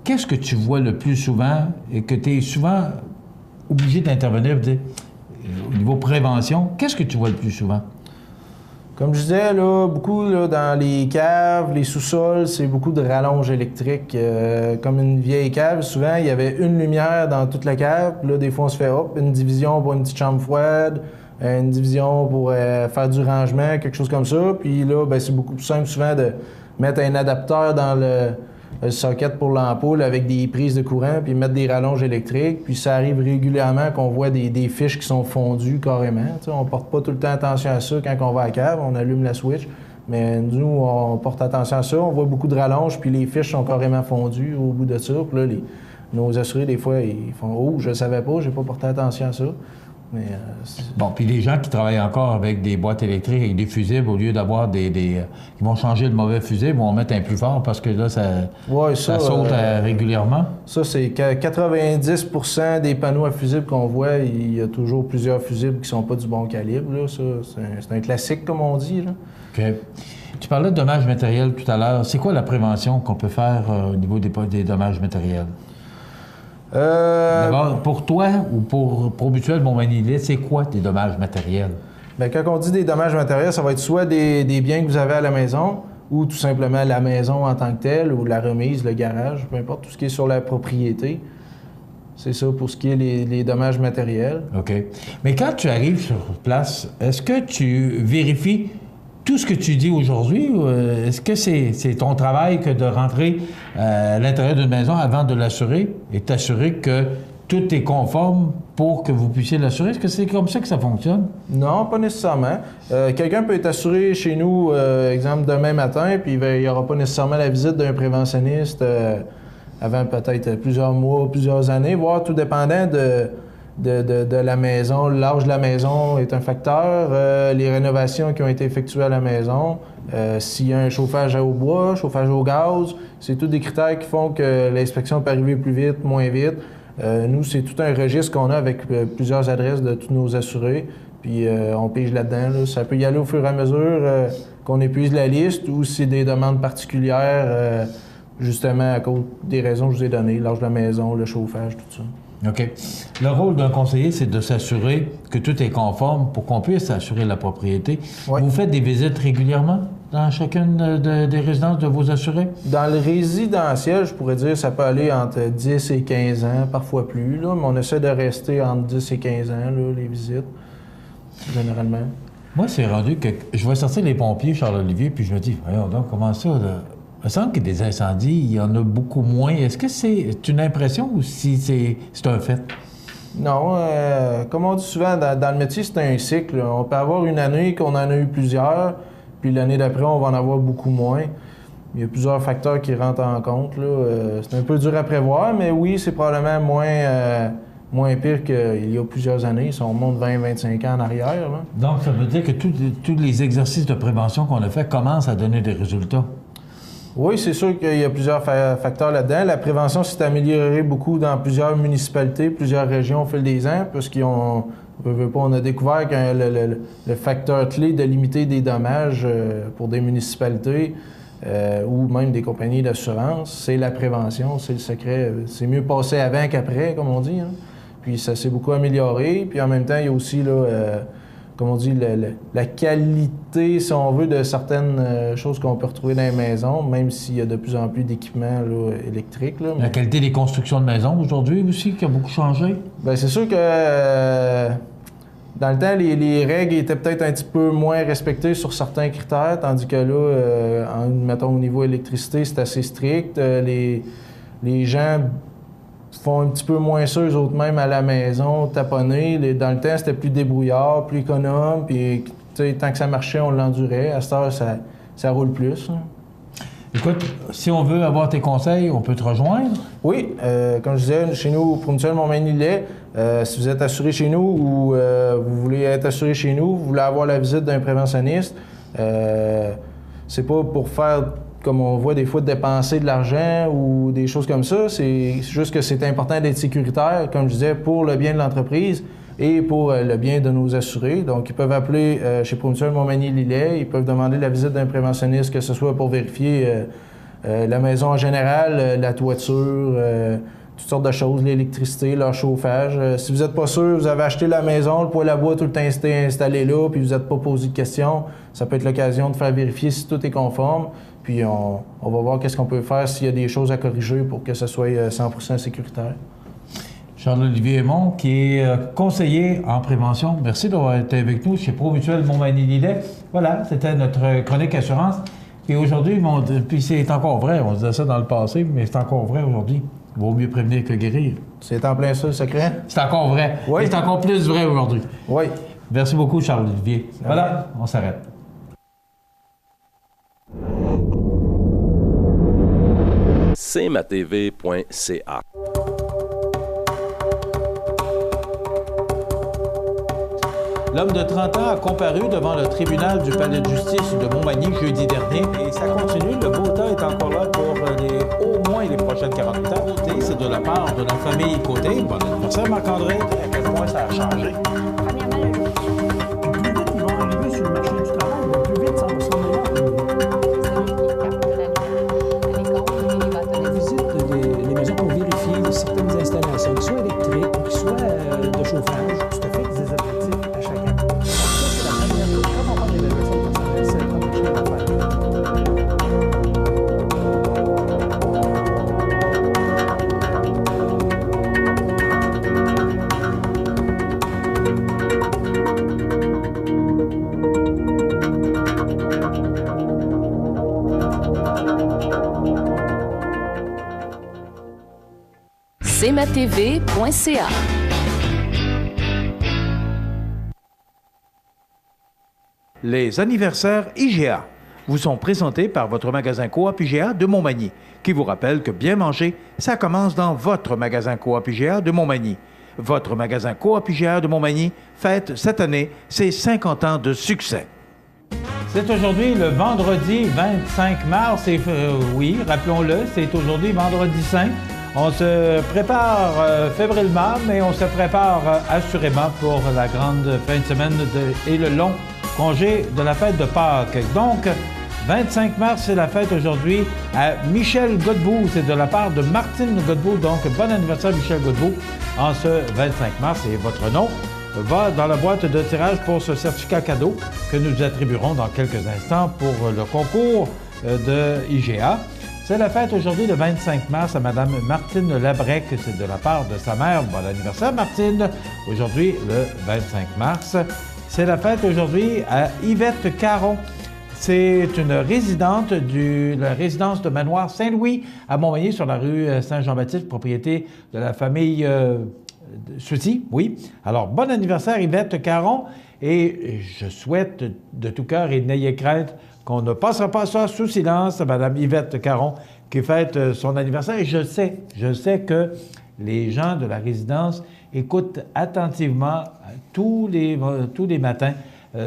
qu'est-ce que tu vois le plus souvent et que tu es souvent obligé d'intervenir, au niveau prévention, qu'est-ce que tu vois le plus souvent? Comme je disais, là, beaucoup là, dans les caves, les sous-sols, c'est beaucoup de rallonges électriques. Comme une vieille cave, souvent, il y avait une lumière dans toute la cave. Là, des fois, on se fait une division pour une petite chambre froide, une division pour faire du rangement, quelque chose comme ça. Puis là, ben, c'est beaucoup plus simple souvent de mettre un adapteur dans le socket pour l'ampoule avec des prises de courant, puis mettre des rallonges électriques. Puis ça arrive régulièrement qu'on voit des fiches qui sont fondues carrément. T'sais, on porte pas tout le temps attention à ça quand on va à la cave, on allume la switch. Mais nous, on porte attention à ça. On voit beaucoup de rallonges, puis les fiches sont carrément fondues au bout de ça. Puis là, nos assurés, des fois, ils font « Oh, je le savais pas, j'ai pas porté attention à ça ». Mais, bon, puis les gens qui travaillent encore avec des boîtes électriques, avec des fusibles, au lieu d'avoir ils vont changer le mauvais fusible, vont en mettre un plus fort parce que là, ça saute régulièrement. Ça, c'est 90 % des panneaux à fusibles qu'on voit, il y a toujours plusieurs fusibles qui sont pas du bon calibre. Là. Ça, c'est un classique, comme on dit. Là. OK. Tu parlais de dommages matériels tout à l'heure. C'est quoi la prévention qu'on peut faire au niveau des dommages matériels? D'abord, pour toi ou pour Promutuelle Montmagny, c'est quoi tes dommages matériels? Bien, quand on dit des dommages matériels, ça va être soit des biens que vous avez à la maison ou tout simplement la maison en tant que telle ou la remise, le garage, peu importe, tout ce qui est sur la propriété. C'est ça pour ce qui est les dommages matériels. OK. Mais quand tu arrives sur place, est-ce que tu vérifies tout ce que tu dis aujourd'hui, est-ce que c'est ton travail que de rentrer à l'intérieur d'une maison avant de l'assurer et t'assurer que tout est conforme pour que vous puissiez l'assurer? Est-ce que c'est comme ça que ça fonctionne? Non, pas nécessairement. Quelqu'un peut être assuré chez nous, exemple, demain matin, puis il n'y aura pas nécessairement la visite d'un préventionniste avant peut-être plusieurs mois, plusieurs années, voire tout dépendant de la maison. L'âge de la maison est un facteur, les rénovations qui ont été effectuées à la maison, s'il y a un chauffage au bois, chauffage au gaz, c'est tous des critères qui font que l'inspection peut arriver plus vite, moins vite. Nous, c'est tout un registre qu'on a avec plusieurs adresses de tous nos assurés, puis on pige là-dedans. Là. Ça peut y aller au fur et à mesure qu'on épuise la liste ou si c'est des demandes particulières, justement à cause des raisons que je vous ai données, l'âge de la maison, le chauffage, tout ça. OK. Le rôle d'un conseiller, c'est de s'assurer que tout est conforme pour qu'on puisse assurer la propriété. Oui. Vous faites des visites régulièrement dans chacune des résidences de vos assurés? Dans le résidentiel, je pourrais dire, ça peut aller entre 10 et 15 ans, parfois plus, là, mais on essaie de rester entre 10 et 15 ans, là, les visites, généralement. Moi, c'est rendu que je vais sortir les pompiers, Charles-Olivier, puis je me dis, voyons donc, comment ça, là? Il me semble que des incendies, il y en a beaucoup moins. Est-ce que c'est une impression ou si c'est un fait? Non. Comme on dit souvent, dans le métier, c'est un cycle. On peut avoir une année qu'on en a eu plusieurs, puis l'année d'après, on va en avoir beaucoup moins. Il y a plusieurs facteurs qui rentrent en compte. C'est un peu dur à prévoir, mais oui, c'est probablement moins pire qu'il y a plusieurs années, si on remonte 20-25 ans en arrière. Là. Donc, ça veut dire que tous les exercices de prévention qu'on a fait commencent à donner des résultats? Oui, c'est sûr qu'il y a plusieurs facteurs là-dedans. La prévention s'est améliorée beaucoup dans plusieurs municipalités, plusieurs régions au fil des ans, parce qu'on on a découvert que le facteur clé de limiter des dommages pour des municipalités ou même des compagnies d'assurance, c'est la prévention, c'est le secret. C'est mieux passer avant qu'après, comme on dit. Hein. Puis ça s'est beaucoup amélioré. Puis en même temps, il y a aussi, là, comme on dit, la qualité, si on veut, de certaines choses qu'on peut retrouver dans les maisons, même s'il y a de plus en plus d'équipements électriques. Là, mais... La qualité des constructions de maisons aujourd'hui aussi, qui a beaucoup changé? Bien, c'est sûr que dans le temps, les règles étaient peut-être un petit peu moins respectées sur certains critères, tandis que là, mettons au niveau électricité, c'est assez strict. Les gens font un petit peu moins ça eux autres même à la maison, taponner. Dans le temps, c'était plus débrouillard, plus économe, puis tant que ça marchait, on l'endurait. À cette heure, ça roule plus. Hein. Écoute, si on veut avoir tes conseils, on peut te rejoindre? Oui, comme je disais, chez nous, pour Mutuelle Montmagny-Lillet, si vous êtes assuré chez nous ou vous voulez être assuré chez nous, vous voulez avoir la visite d'un préventionniste, c'est pas pour faire, comme on voit des fois, de dépenser de l'argent ou des choses comme ça. C'est juste que c'est important d'être sécuritaire, comme je disais, pour le bien de l'entreprise et pour le bien de nos assurés. Donc, ils peuvent appeler chez Promutuelle Montmagny-Lillet, ils peuvent demander la visite d'un préventionniste, que ce soit pour vérifier la maison en général, la toiture, toutes sortes de choses, l'électricité, leur chauffage. Si vous n'êtes pas sûr, vous avez acheté la maison, le poêle à bois tout le temps installé là, puis vous n'êtes pas posé de questions, ça peut être l'occasion de faire vérifier si tout est conforme. Puis on va voir qu'est-ce qu'on peut faire s'il y a des choses à corriger pour que ce soit 100% sécuritaire. Charles-Olivier Aymon, qui est conseiller en prévention. Merci d'avoir été avec nous chez Promutuelle Montmagny-Lillet. Voilà, c'était notre chronique assurance. Et aujourd'hui, puis c'est encore vrai, on disait ça dans le passé, mais c'est encore vrai aujourd'hui. Il vaut mieux prévenir que guérir. C'est en plein ça, le secret? C'est encore vrai. Oui. C'est encore plus vrai aujourd'hui. Oui. Merci beaucoup, Charles-Olivier. Voilà, on s'arrête. cmatv.ca. L'homme de 30 ans a comparu devant le tribunal du palais de justice de Montmagny jeudi dernier et ça continue. Le beau temps est encore là pour au moins les prochaines 48 heures. C'est de la part de la famille Côté. Bon anniversaire, Marc-André. À quel point ça a changé? Certaines installations, qui soient électriques ou qui soient de chauffage, tout à fait des objectifs à chaque année. Donc, ça, c'est la première chose. Quand on parle d'évaluation personnelle, c'est la première chose à faire. cmatv.ca. Les anniversaires IGA vous sont présentés par votre magasin Coop IGA de Montmagny, qui vous rappelle que bien manger, ça commence dans votre magasin Coop IGA de Montmagny. Votre magasin Coop IGA de Montmagny fête cette année ses 50 ans de succès. C'est aujourd'hui le vendredi 25 mars et oui, rappelons-le, c'est aujourd'hui vendredi saint. On se prépare fébrilement, mais on se prépare assurément pour la grande fin de semaine et le long congé de la fête de Pâques. Donc, 25 mars, c'est la fête aujourd'hui à Michel Godbout. C'est de la part de Martine Godbout. Donc, bon anniversaire Michel Godbout en ce 25 mars. Et votre nom va dans la boîte de tirage pour ce certificat cadeau que nous attribuerons dans quelques instants pour le concours de IGA. C'est la fête aujourd'hui, le 25 mars, à Mme Martine Labrec. C'est de la part de sa mère. Bon anniversaire, Martine. Aujourd'hui, le 25 mars. C'est la fête aujourd'hui à Yvette Caron. C'est une résidente de la résidence de Manoir Saint-Louis à Montmagny, sur la rue Saint-Jean-Baptiste, propriété de la famille Soucy. Oui. Alors, bon anniversaire, Yvette Caron. Et je souhaite de tout cœur, et n'ayez crainte, qu'on ne passera pas ça sous silence à Mme Yvette Caron, qui fête son anniversaire. Et je sais que les gens de la résidence écoutent attentivement tous les matins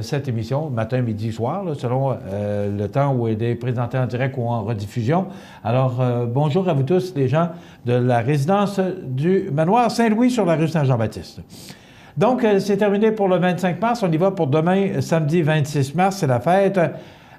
cette émission, matin, midi, soir, là, selon le temps où elle est présentée en direct ou en rediffusion. Alors, bonjour à vous tous, les gens de la résidence du Manoir Saint-Louis sur la rue Saint-Jean-Baptiste. Donc, c'est terminé pour le 25 mars. On y va pour demain, samedi 26 mars, c'est la fête.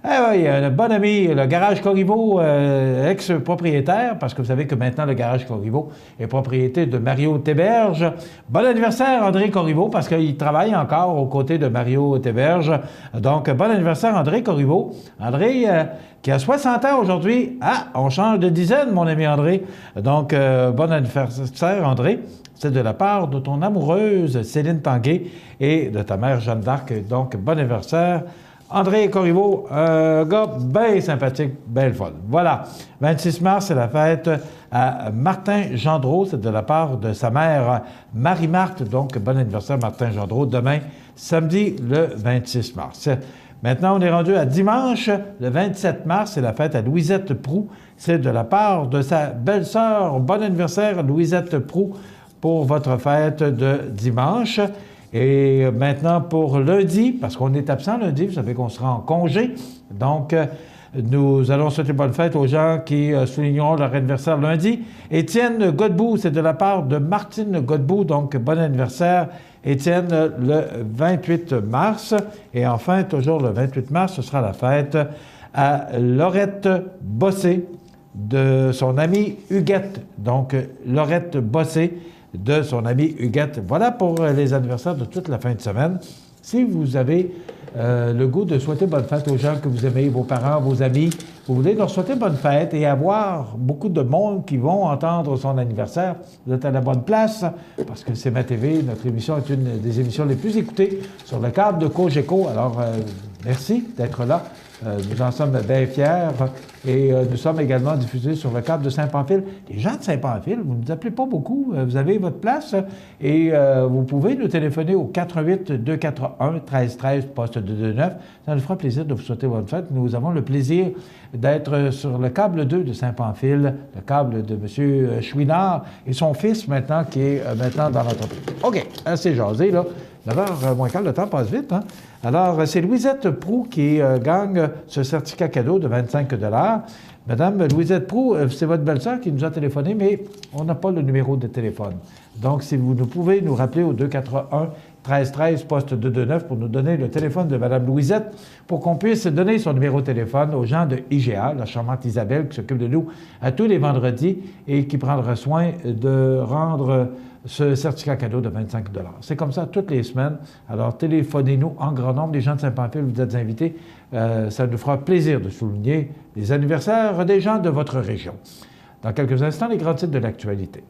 Ah oui, le bon ami, le Garage Corriveau, ex-propriétaire, parce que vous savez que maintenant, le Garage Corriveau est propriété de Mario Théberge. Bon anniversaire, André Corriveau, parce qu'il travaille encore aux côtés de Mario Théberge. Donc, bon anniversaire, André Corriveau. André, qui a 60 ans aujourd'hui. Ah, on change de dizaine, mon ami André. Donc, bon anniversaire, André. C'est de la part de ton amoureuse, Céline Tanguay, et de ta mère, Jeanne d'Arc. Donc, bon anniversaire, André Corriveau, un gars bien sympathique, bien le fun. Voilà, 26 mars, c'est la fête à Martin Gendreau, c'est de la part de sa mère Marie-Marthe, donc bon anniversaire Martin Gendreau, demain, samedi, le 26 mars. Maintenant, on est rendu à dimanche, le 27 mars, c'est la fête à Louisette Proux, c'est de la part de sa belle-sœur. Bon anniversaire, Louisette Proux, pour votre fête de dimanche. Et maintenant, pour lundi, parce qu'on est absent lundi, vous savez qu'on sera en congé. Donc, nous allons souhaiter bonne fête aux gens qui souligneront leur anniversaire lundi. Étienne Godbout, c'est de la part de Martine Godbout. Donc, bon anniversaire, Étienne, le 28 mars. Et enfin, toujours le 28 mars, ce sera la fête à Laurette Bossé de son amie Huguette. Donc, Laurette Bossé de son amie Huguette. Voilà pour les anniversaires de toute la fin de semaine. Si vous avez le goût de souhaiter bonne fête aux gens que vous aimez, vos parents, vos amis, vous voulez leur souhaiter bonne fête et avoir beaucoup de monde qui vont entendre son anniversaire, vous êtes à la bonne place, parce que c'est CMA-TV, notre émission est une des émissions les plus écoutées sur le câble de Cogeco. Alors, merci d'être là. Nous en sommes bien fiers et nous sommes également diffusés sur le câble de Saint-Pamphile. Les gens de Saint-Pamphile, vous ne nous appelez pas beaucoup, vous avez votre place et vous pouvez nous téléphoner au 88-241-1313, poste 229. Ça nous fera plaisir de vous souhaiter bonne fête. Nous avons le plaisir d'être sur le câble 2 de Saint-Pamphile, le câble de M. Chouinard et son fils maintenant qui est maintenant dans l'entreprise. OK, assez jasé là. 9h moins quart, le temps passe vite, hein? Alors, c'est Louisette Proux qui gagne ce certificat cadeau de 25 $. Madame Louisette Proux, c'est votre belle-sœur qui nous a téléphoné, mais on n'a pas le numéro de téléphone. Donc, si vous pouvez nous rappeler au 241-1313, poste 229, pour nous donner le téléphone de Madame Louisette, pour qu'on puisse donner son numéro de téléphone aux gens de IGA, la charmante Isabelle, qui s'occupe de nous à tous les vendredis et qui prendra soin de rendre ce certificat cadeau de 25 $. C'est comme ça toutes les semaines. Alors, téléphonez-nous en grand nombre. Les gens de Saint-Pamphile, vous êtes invités. Ça nous fera plaisir de souligner les anniversaires des gens de votre région. Dans quelques instants, les grands titres de l'actualité.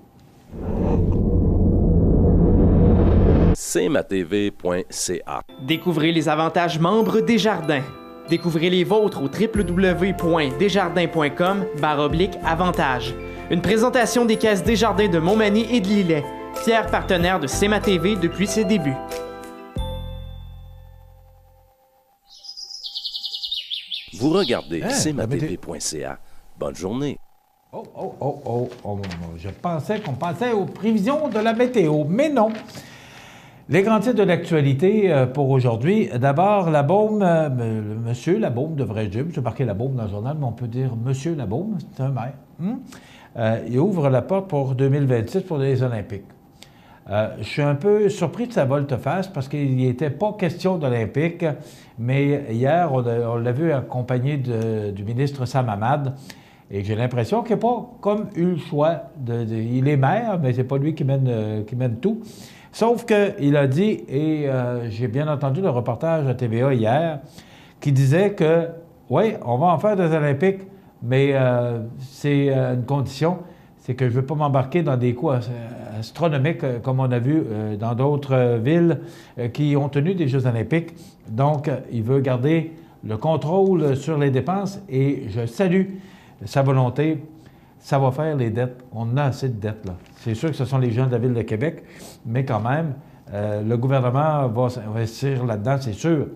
cmatv.ca. Découvrez les avantages membres Desjardins. Découvrez les vôtres au www.desjardins.com/avantages. Une présentation des caisses Desjardins de Montmagny et de Lillet, fiers partenaires de C'est ma TV depuis ses débuts. Vous regardez cmatv.ca. Bonne journée. Je pensais qu'on passait aux prévisions de la météo, mais non. Les grands titres de l'actualité pour aujourd'hui. D'abord, la Beaume, Monsieur Labaume, devrais-je dire. Je vais marquer Labaume dans le journal, mais on peut dire Monsieur Labaume, c'est un maire. Il ouvre la porte pour 2026 pour les Olympiques. Je suis un peu surpris de sa volte-face parce qu'il n'était pas question d'Olympique, mais hier, on l'a vu accompagné du ministre Sam Hamad, et j'ai l'impression qu'il n'a pas comme eu le choix. Il est maire, mais c'est pas lui qui mène tout. Sauf qu'il a dit, et j'ai bien entendu le reportage à TVA hier, qui disait que, oui, on va en faire des Olympiques, mais c'est une condition, c'est que je ne veux pas m'embarquer dans des coûts astronomiques comme on a vu dans d'autres villes qui ont tenu des Jeux olympiques. Donc, il veut garder le contrôle sur les dépenses et je salue sa volonté. Ça va faire les dettes. On a assez de dettes, là. C'est sûr que ce sont les gens de la Ville de Québec, mais quand même, le gouvernement va investir là-dedans, c'est sûr.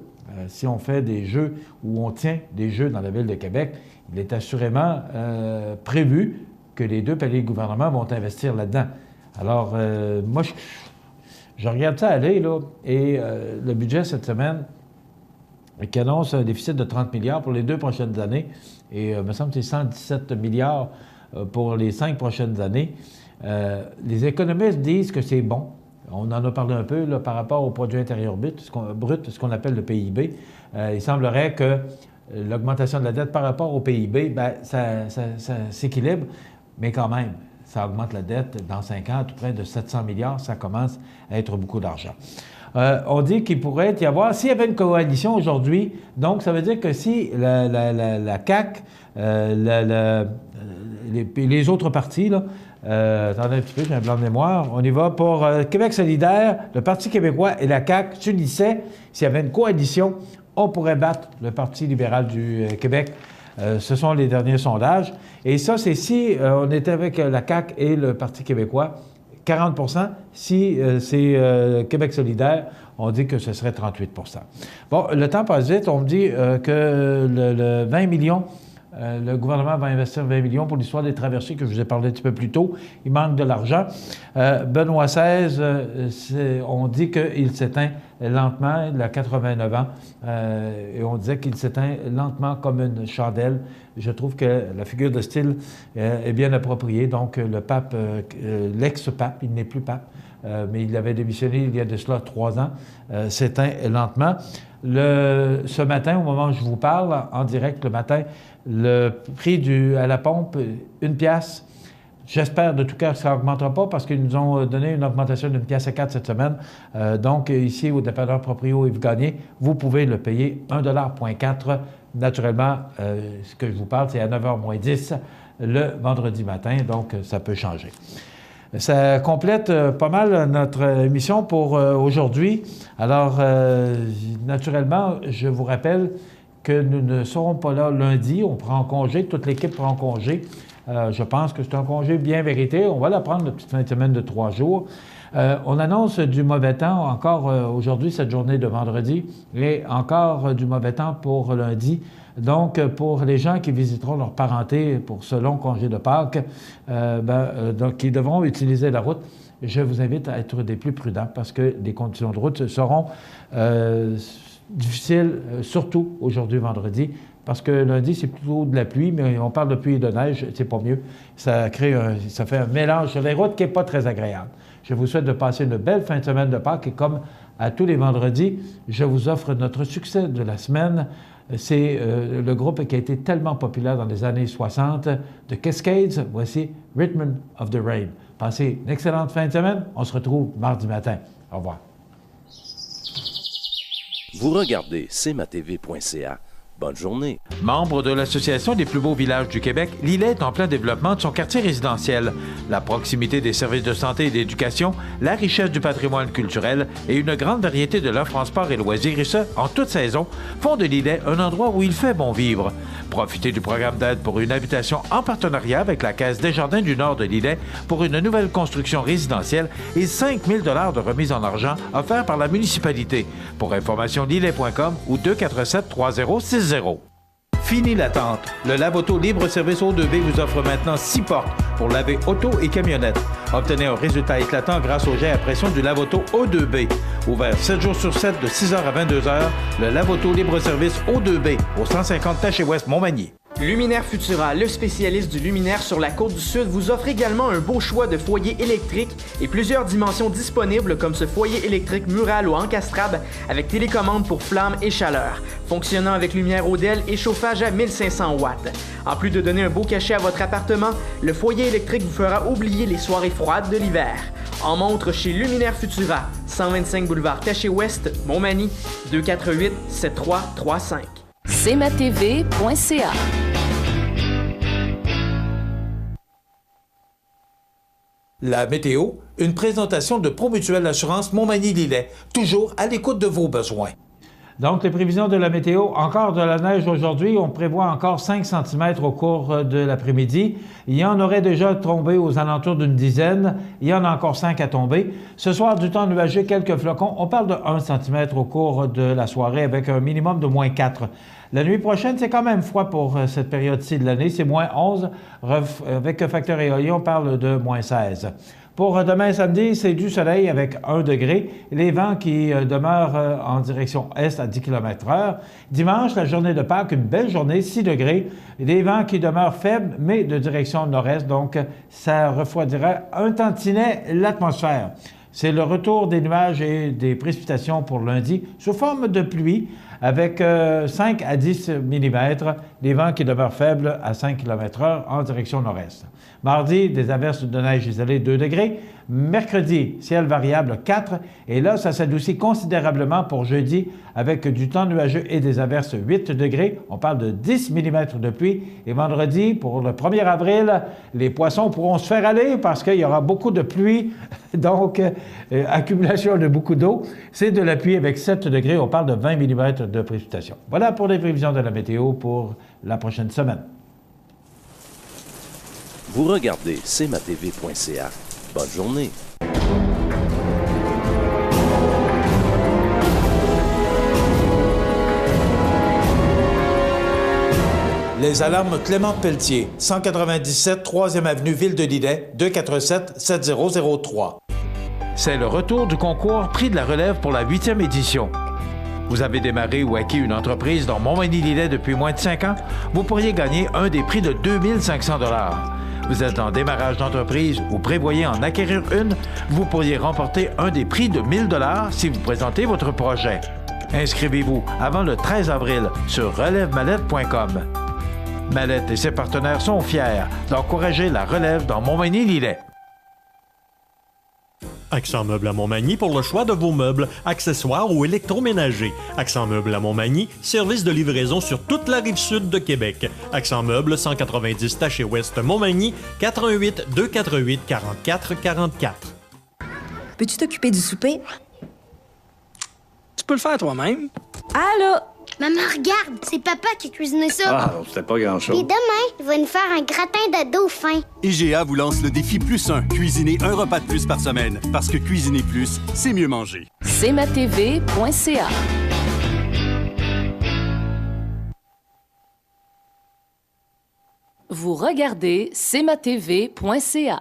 Si on fait des jeux ou on tient des jeux dans la Ville de Québec, il est assurément prévu que les deux paliers de gouvernement vont investir là-dedans. Alors, moi, je regarde ça aller, là, et le budget cette semaine qui annonce un déficit de 30 milliards pour les 2 prochaines années, et il me semble que c'est 117 milliards pour les 5 prochaines années. Les économistes disent que c'est bon. On en a parlé un peu là, par rapport au produit intérieur brut, ce qu'on appelle le PIB. Il semblerait que l'augmentation de la dette par rapport au PIB, ça s'équilibre, mais quand même, ça augmente la dette dans 5 ans à tout près de 700 milliards. Ça commence à être beaucoup d'argent. On dit qu'il pourrait y avoir, s'il y avait une coalition aujourd'hui, donc ça veut dire que si la CAQ, les autres partis, là, attendez un petit peu, j'ai un blanc de mémoire, on y va pour Québec solidaire, le Parti québécois et la CAQ s'unissaient. S'il y avait une coalition, on pourrait battre le Parti libéral du Québec. Ce sont les derniers sondages. Et ça, c'est si on était avec la CAQ et le Parti québécois, 40 %. Si c'est Québec solidaire, on dit que ce serait 38 %. Bon, le temps passe vite. On me dit que le 20 millions, le gouvernement va investir 20 millions pour l'histoire des traversées que je vous ai parlé un petit peu plus tôt. Il manque de l'argent. Benoît XVI, on dit qu'il s'éteint lentement. Il a 89 ans. Et on disait qu'il s'éteint lentement comme une chandelle. Je trouve que la figure de style est bien appropriée. Donc, le pape, l'ex-pape, il n'est plus pape, mais il avait démissionné il y a de cela 3 ans, s'éteint lentement. Ce matin, au moment où je vous parle, en direct le matin, le prix à la pompe, 1 piastre. J'espère de tout cœur que ça n'augmentera pas parce qu'ils nous ont donné une augmentation d'1,4 piastre cette semaine. Donc, ici, au dépanneur Proprio Yves Gagné, vous pouvez le payer 1,4 $. Naturellement, ce que je vous parle, c'est à 9h moins 10 le vendredi matin, donc ça peut changer. Ça complète pas mal notre émission pour aujourd'hui. Alors, naturellement, je vous rappelle que nous ne serons pas là lundi. On prend congé, toute l'équipe prend congé. Je pense que c'est un congé bien mérité. On va la prendre, la petite fin de semaine de 3 jours. On annonce du mauvais temps encore aujourd'hui, cette journée de vendredi, et encore du mauvais temps pour lundi. Donc, pour les gens qui visiteront leur parenté pour ce long congé de Pâques, donc, qui devront utiliser la route, je vous invite à être des plus prudents parce que les conditions de route seront difficiles, surtout aujourd'hui, vendredi, parce que lundi, c'est plutôt de la pluie, mais on parle de pluie et de neige, c'est pas mieux. Ça fait un mélange sur les routes qui n'est pas très agréable. Je vous souhaite de passer une belle fin de semaine de Pâques et comme à tous les vendredis, je vous offre notre succès de la semaine. C'est le groupe qui a été tellement populaire dans les années 60 de Cascades. Voici Rhythm of the Rain. Passez une excellente fin de semaine. On se retrouve mardi matin. Au revoir. Vous regardez cmatv.ca. Bonne journée. Membre de l'Association des plus beaux villages du Québec, Lillet est en plein développement de son quartier résidentiel. La proximité des services de santé et d'éducation, la richesse du patrimoine culturel et une grande variété de l'offre en sport et loisirs, et ce, en toute saison, font de Lillet un endroit où il fait bon vivre. Profitez du programme d'aide pour une habitation en partenariat avec la Caisse Desjardins du Nord de Lillet pour une nouvelle construction résidentielle et 5 000 $ de remise en argent offerts par la municipalité. Pour information, lillet.com ou 247-3060. Fini l'attente. Le Lave-Auto libre-service O2B vous offre maintenant 6 portes pour laver auto et camionnette. Obtenez un résultat éclatant grâce au jet à pression du Lave-Auto O2B. Ouvert 7 jours sur 7 de 6h à 22h, le Lave-Auto libre-service O2B au 150 Taché-Ouest Montmagny. Luminaire Futura, le spécialiste du luminaire sur la Côte-du-Sud, vous offre également un beau choix de foyers électriques et plusieurs dimensions disponibles comme ce foyer électrique mural ou encastrable avec télécommande pour flammes et chaleur, fonctionnant avec lumière Odell et chauffage à 1500 watts. En plus de donner un beau cachet à votre appartement, le foyer électrique vous fera oublier les soirées froides de l'hiver. En montre chez Luminaire Futura, 125 boulevard Taché-Ouest, Montmagny, 248-7335. cmatv.ca. La météo, une présentation de Promutuelle Assurance Montmagny-Lillet, toujours à l'écoute de vos besoins. Donc, les prévisions de la météo, encore de la neige aujourd'hui. On prévoit encore 5 cm au cours de l'après-midi. Il y en aurait déjà tombé aux alentours d'une dizaine. Il y en a encore 5 à tomber. Ce soir, du temps nuageux, quelques flocons. On parle de 1 cm au cours de la soirée avec un minimum de moins 4. La nuit prochaine, c'est quand même froid pour cette période-ci de l'année. C'est moins 11. Avec facteur éolien, on parle de moins 16. Pour demain samedi, c'est du soleil avec 1 degré. Les vents qui demeurent en direction est à 10 km/h. Dimanche, la journée de Pâques, une belle journée, 6 degrés. Les vents qui demeurent faibles, mais de direction nord-est. Donc, ça refroidira un tantinet l'atmosphère. C'est le retour des nuages et des précipitations pour lundi sous forme de pluie avec 5 à 10 mm, les vents qui demeurent faibles à 5 km/h en direction nord-est. Mardi, des averses de neige isolées 2 degrés. Mercredi, ciel variable 4. Et là, ça s'adoucit considérablement pour jeudi avec du temps nuageux et des averses 8 degrés. On parle de 10 mm de pluie. Et vendredi, pour le 1er avril, les poissons pourront se faire aller parce qu'il y aura beaucoup de pluie. Donc, accumulation de beaucoup d'eau. C'est de la pluie avec 7 degrés. On parle de 20 mm de précipitation. Voilà pour les prévisions de la météo pour la prochaine semaine. Vous regardez cmatv.ca. Bonne journée. Les alarmes Clément Pelletier, 197 3e avenue Ville de Lillet, 247-7003. C'est le retour du concours Prix de la relève pour la 8e édition. Vous avez démarré ou acquis une entreprise dans Montmagny-Lillet depuis moins de 5 ans? Vous pourriez gagner un des prix de 2500 $. Vous êtes en démarrage d'entreprise ou prévoyez en acquérir une? Vous pourriez remporter un des prix de 1000 $ si vous présentez votre projet. Inscrivez-vous avant le 13 avril sur relèvemallette.com. Mallette et ses partenaires sont fiers d'encourager la relève dans Montmagny-Lillet. Accent Meubles à Montmagny pour le choix de vos meubles, accessoires ou électroménagers. Accent Meubles à Montmagny, service de livraison sur toute la rive sud de Québec. Accent Meubles, 190 Taché-Ouest Montmagny, 88 248 44 44. Peux-tu t'occuper du souper? Tu peux le faire toi-même. Allô? Maman, regarde, c'est papa qui a cuisiné ça. Ah, c'était pas grand-chose. Et demain, il va nous faire un gratin de dauphin. IGA vous lance le défi +1. Cuisiner un repas de plus par semaine. Parce que cuisiner plus, c'est mieux manger. cmatv.ca. Vous regardez cmatv.ca.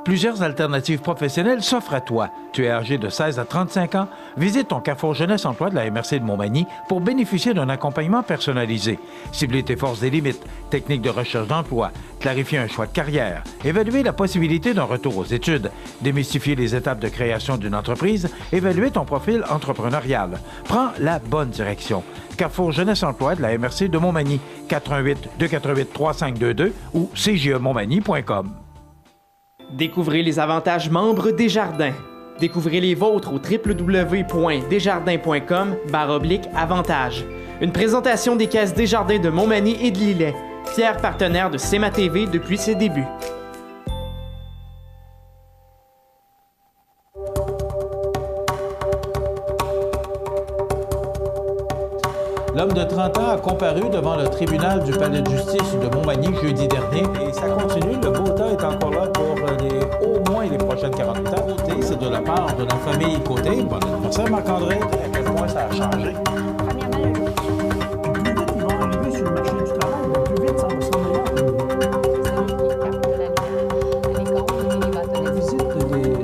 Plusieurs alternatives professionnelles s'offrent à toi. Tu es âgé de 16 à 35 ans? Visite ton Carrefour Jeunesse Emploi de la MRC de Montmagny pour bénéficier d'un accompagnement personnalisé. Cibler tes forces et limites, techniques de recherche d'emploi, clarifier un choix de carrière, évaluer la possibilité d'un retour aux études, démystifier les étapes de création d'une entreprise, évaluer ton profil entrepreneurial. Prends la bonne direction. Carrefour Jeunesse Emploi de la MRC de Montmagny, 418-248-3522 ou cjemontmagny.com. Découvrez les avantages membres Desjardins. Découvrez les vôtres au www.desjardins.com/avantages. Une présentation des caisses Desjardins de Montmagny et de Lillet, fiers partenaires de CMA-TV depuis ses débuts. L'homme de 30 ans a comparu devant le tribunal du palais de justice de Montmagny jeudi dernier. Et ça continue, le beau temps est encore là pour au moins les prochaines 48 heures. C'est de la part de la famille Côté. Bon anniversaire Marc-André. À quel point ça a changé? Plus vite ils vont arriver sur le marché du travail, plus vite ça va se visite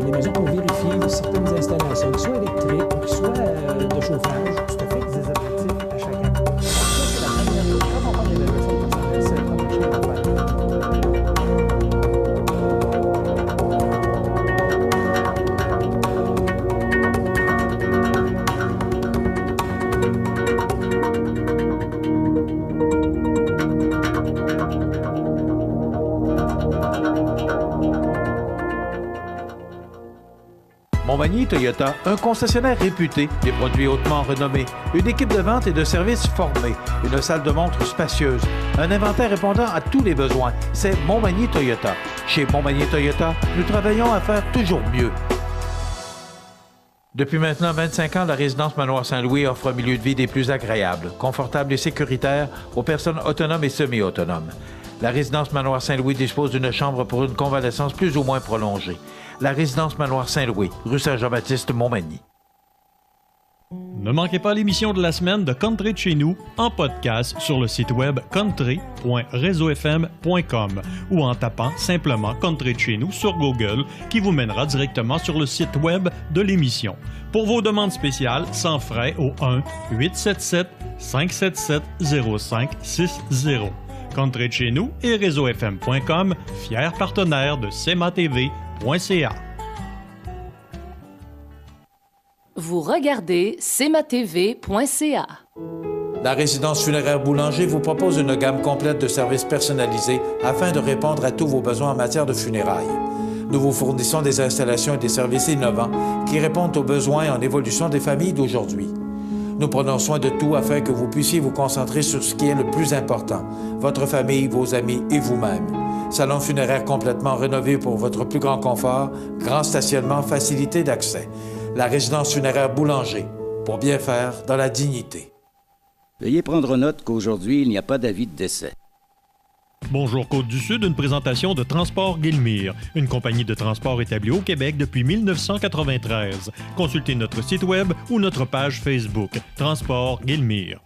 les maisons pour vérifier certaines installations, qu'ils soient électriques ou qu'ils soient de chauffage. Tout à fait des objectifs à chaque année. Ça, c'est la première chose. Quand on parle d'évaluation personnelle, c'est la première chose à faire. Montmagny Toyota, un concessionnaire réputé, des produits hautement renommés, une équipe de vente et de services formée, une salle de montre spacieuse, un inventaire répondant à tous les besoins. C'est Montmagny Toyota. Chez Montmagny Toyota, nous travaillons à faire toujours mieux. Depuis maintenant 25 ans, la résidence Manoir Saint-Louis offre un milieu de vie des plus agréables, confortable et sécuritaire aux personnes autonomes et semi-autonomes. La résidence Manoir Saint-Louis dispose d'une chambre pour une convalescence plus ou moins prolongée. La résidence Manoir Saint-Louis, rue Saint-Jean-Baptiste, Montmagny. Ne manquez pas l'émission de la semaine de Country de chez nous en podcast sur le site web country.reseaufm.com ou en tapant simplement Country de chez nous sur Google qui vous mènera directement sur le site web de l'émission. Pour vos demandes spéciales, sans frais au 1-877-577-0560. Country de chez nous et reseaufm.com, fiers partenaires de CMA-TV.ca. Vous regardez CMA-TV.ca. La résidence funéraire Boulanger vous propose une gamme complète de services personnalisés afin de répondre à tous vos besoins en matière de funérailles. Nous vous fournissons des installations et des services innovants qui répondent aux besoins en évolution des familles d'aujourd'hui. Nous prenons soin de tout afin que vous puissiez vous concentrer sur ce qui est le plus important, votre famille, vos amis et vous-même. Salon funéraire complètement rénové pour votre plus grand confort, grand stationnement, facilité d'accès. La résidence funéraire Boulanger, pour bien faire dans la dignité. Veuillez prendre note qu'aujourd'hui, il n'y a pas d'avis de décès. Bonjour Côte-du-Sud, une présentation de Transport Guillemire, une compagnie de transport établie au Québec depuis 1993. Consultez notre site web ou notre page Facebook, Transport Guillemire.